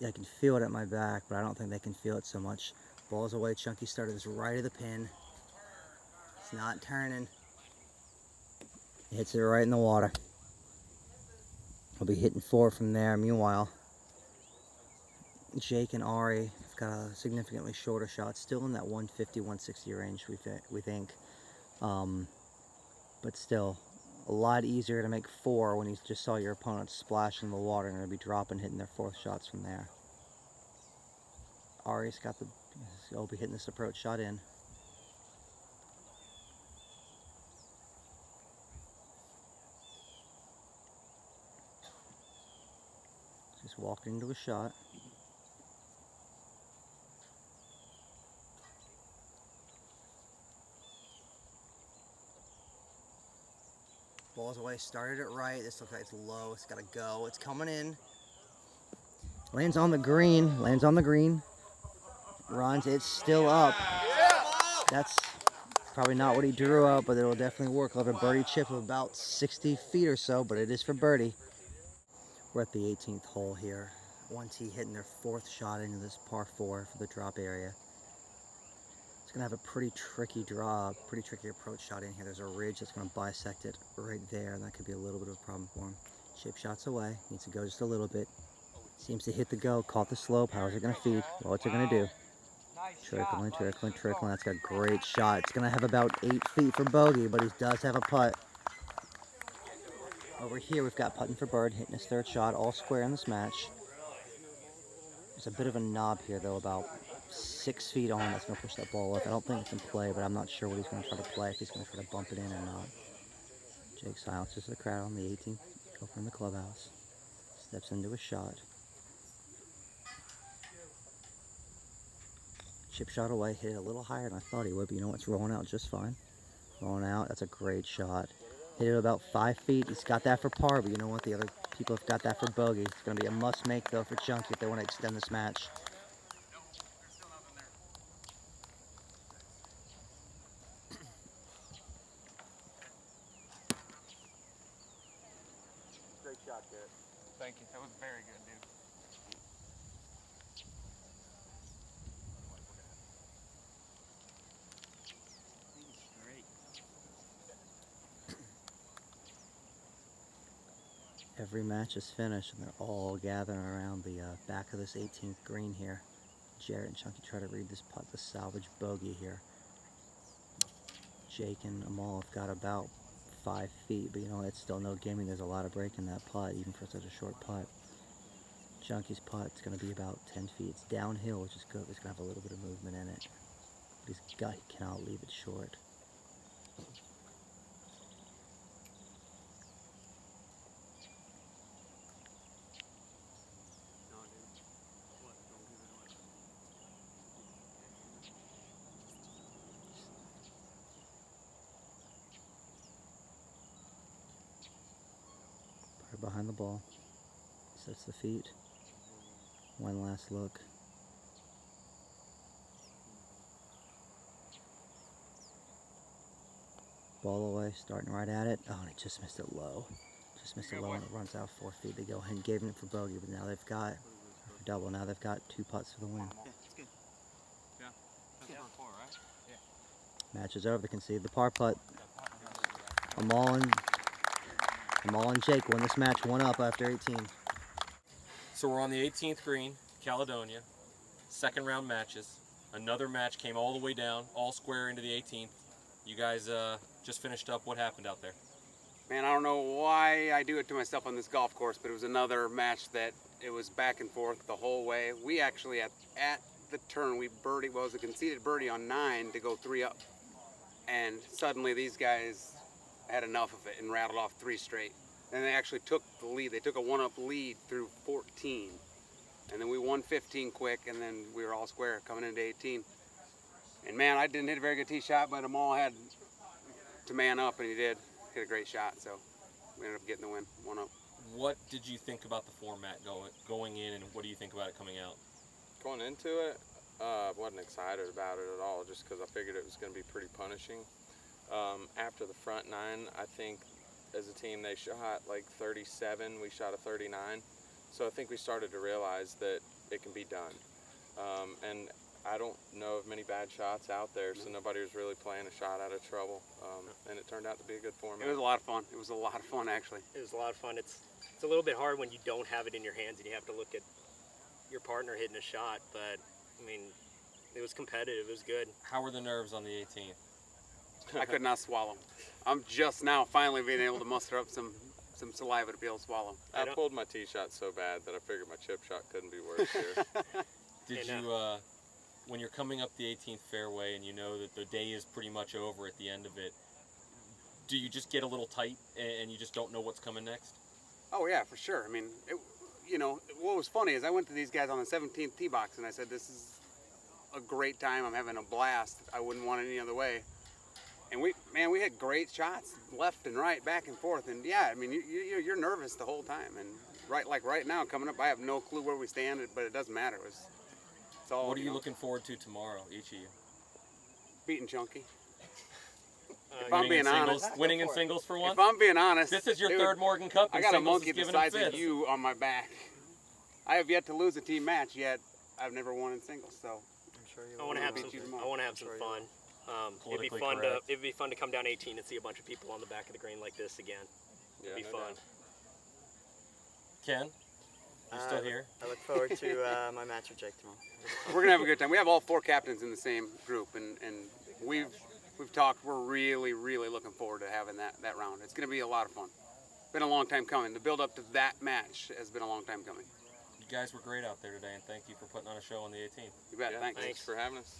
I can feel it at my back, but I don't think they can feel it so much. Ball's away. Chunky started this right of the pin. It's not turning. Hits it right in the water. I'll be hitting 4 from there. Meanwhile, Jake and Ari have got a significantly shorter shot, still in that 150, 160 range, we think. But still, a lot easier to make 4 when you just saw your opponent splash in the water and they're going to be dropping, hitting their 4th shots from there. Ari's got the, he'll be hitting this approach shot in. Just walked into a shot. Ball's away, started it right. This looks like it's low, it's gotta go. It's coming in. Lands on the green, Runs, it's still up. That's probably not what he drew up, but it'll definitely work. I'll have a birdie chip of about 60 feet or so, but it is for birdie. We're at the 18th hole here. 1T hitting their 4th shot into this par 4 for the drop area. It's gonna have a pretty tricky draw, pretty tricky approach shot in here. There's a ridge that's gonna bisect it right there, and that could be a little bit of a problem for him. Chip shots away, needs to go just a little bit. Seems to hit the go, caught the slope. How's it gonna feed? Well, what's it gonna do? Trickling, trickling, trickling. That's got a great shot. It's gonna have about 8 feet for bogey, but he does have a putt. Over here, we've got Putting for Bird hitting his 3rd shot, all square in this match. There's a bit of a knob here, though, about 6 feet on. That's going to push that ball up. I don't think it's in play, but I'm not sure what he's going to try to play, if he's going to try to bump it in or not. Jake silences the crowd on the 18th, go from the clubhouse. Steps into a shot. Chip shot away, hit it a little higher than I thought he would, but you know what? It's rolling out just fine. Rolling out, that's a great shot. Hit it about 5 feet. He's got that for par, but you know what? The other people have got that for bogey. It's going to be a must-make, though, for Chunky if they want to extend this match. Great shot, Garrett. Thank you. That was very good, dude. Every match is finished, and they're all gathering around the back of this 18th green here. Jarrett and Chunky try to read this putt, the salvage bogey here. Jake and Amal have got about 5 feet, but you know, it's still no gimme. There's a lot of break in that putt, even for such a short putt. Chunky's putt's going to be about 10 feet. It's downhill, which is good. It's going to have a little bit of movement in it. But he cannot leave it short. Behind the ball, sets the feet, one last look. Ball away, starting right at it. Oh, and he just missed it low. Just missed it low, and it runs out 4 feet. They go ahead and gave him it for bogey, but now they've got, for double, now they've got 2 putts for the win. Yeah, it's good. Yeah. That's par 4, right? Yeah. Match is over. They concede the par putt. Amal and Jake won this match 1-up after 18. So we're on the 18th green, Caledonia. 2nd round matches. Another match came all the way down, all square into the 18th. You guys just finished up. What happened out there? Man, I don't know why I do it to myself on this golf course, but it was another match that it was back and forth the whole way. We actually, at the turn, we birdied, well, it was a conceded birdie on 9 to go 3 up. And suddenly these guys had enough of it and rattled off 3 straight. And they actually took the lead. They took a 1-up lead through 14. And then we won 15 quick, and then we were all square coming into 18. And man, I didn't hit a very good tee shot, but Amal had to man up, and he did. Hit a great shot, so We ended up getting the win, 1-0. What did you think about the format going in, and what do you think about it coming out? Going into it, wasn't excited about it at all, just because I figured it was going to be pretty punishing. After the front nine, I think as a team they shot like 37, we shot a 39. So I think we started to realize that it can be done. And I don't know of many bad shots out there, so nobody was really playing a shot out of trouble. And it turned out to be a good format. It was a lot of fun. It was a lot of fun, actually. It was a lot of fun. It's a little bit hard when you don't have it in your hands and you have to look at your partner hitting a shot, but I mean, it was competitive. It was good. How were the nerves on the 18th? I could not swallow. I'm just now finally being able to muster up some saliva to be able to swallow. I pulled my tee shot so bad that I figured my chip shot couldn't be worse here. Did you, when you're coming up the 18th fairway and you know that the day is pretty much over at the end of it, do you just get a little tight and you just don't know what's coming next? Oh yeah, for sure. I mean, what was funny is I went to these guys on the 17th tee box and I said, this is a great time. I'm having a blast. I wouldn't want it any other way. And we had great shots left and right, back and forth. And yeah, I mean, you're nervous the whole time. And right now coming up, I have no clue where we stand, but it doesn't matter. It's all. What are you looking forward to tomorrow, each of you? Beating Chunky. If I'm being honest, winning in singles for once. If I'm being honest, this is your third Morgan Cup. I got a monkey the size of you on my back. I have yet to lose a team match yet. I've never won in singles, so I'm sure you. I want to have some fun. It'd be fun to come down 18 and see a bunch of people on the back of the green like this again. It'd be fun. Ken, you still here? I look forward to my match with Jake tomorrow. We're gonna have a good time. We have all 4 captains in the same group, and we've talked. We're really looking forward to having that round. It's gonna be a lot of fun. Been a long time coming. The build up to that match has been a long time coming. You guys were great out there today, and thank you for putting on a show on the 18th. You bet. Yeah, Thanks. Thanks for having us.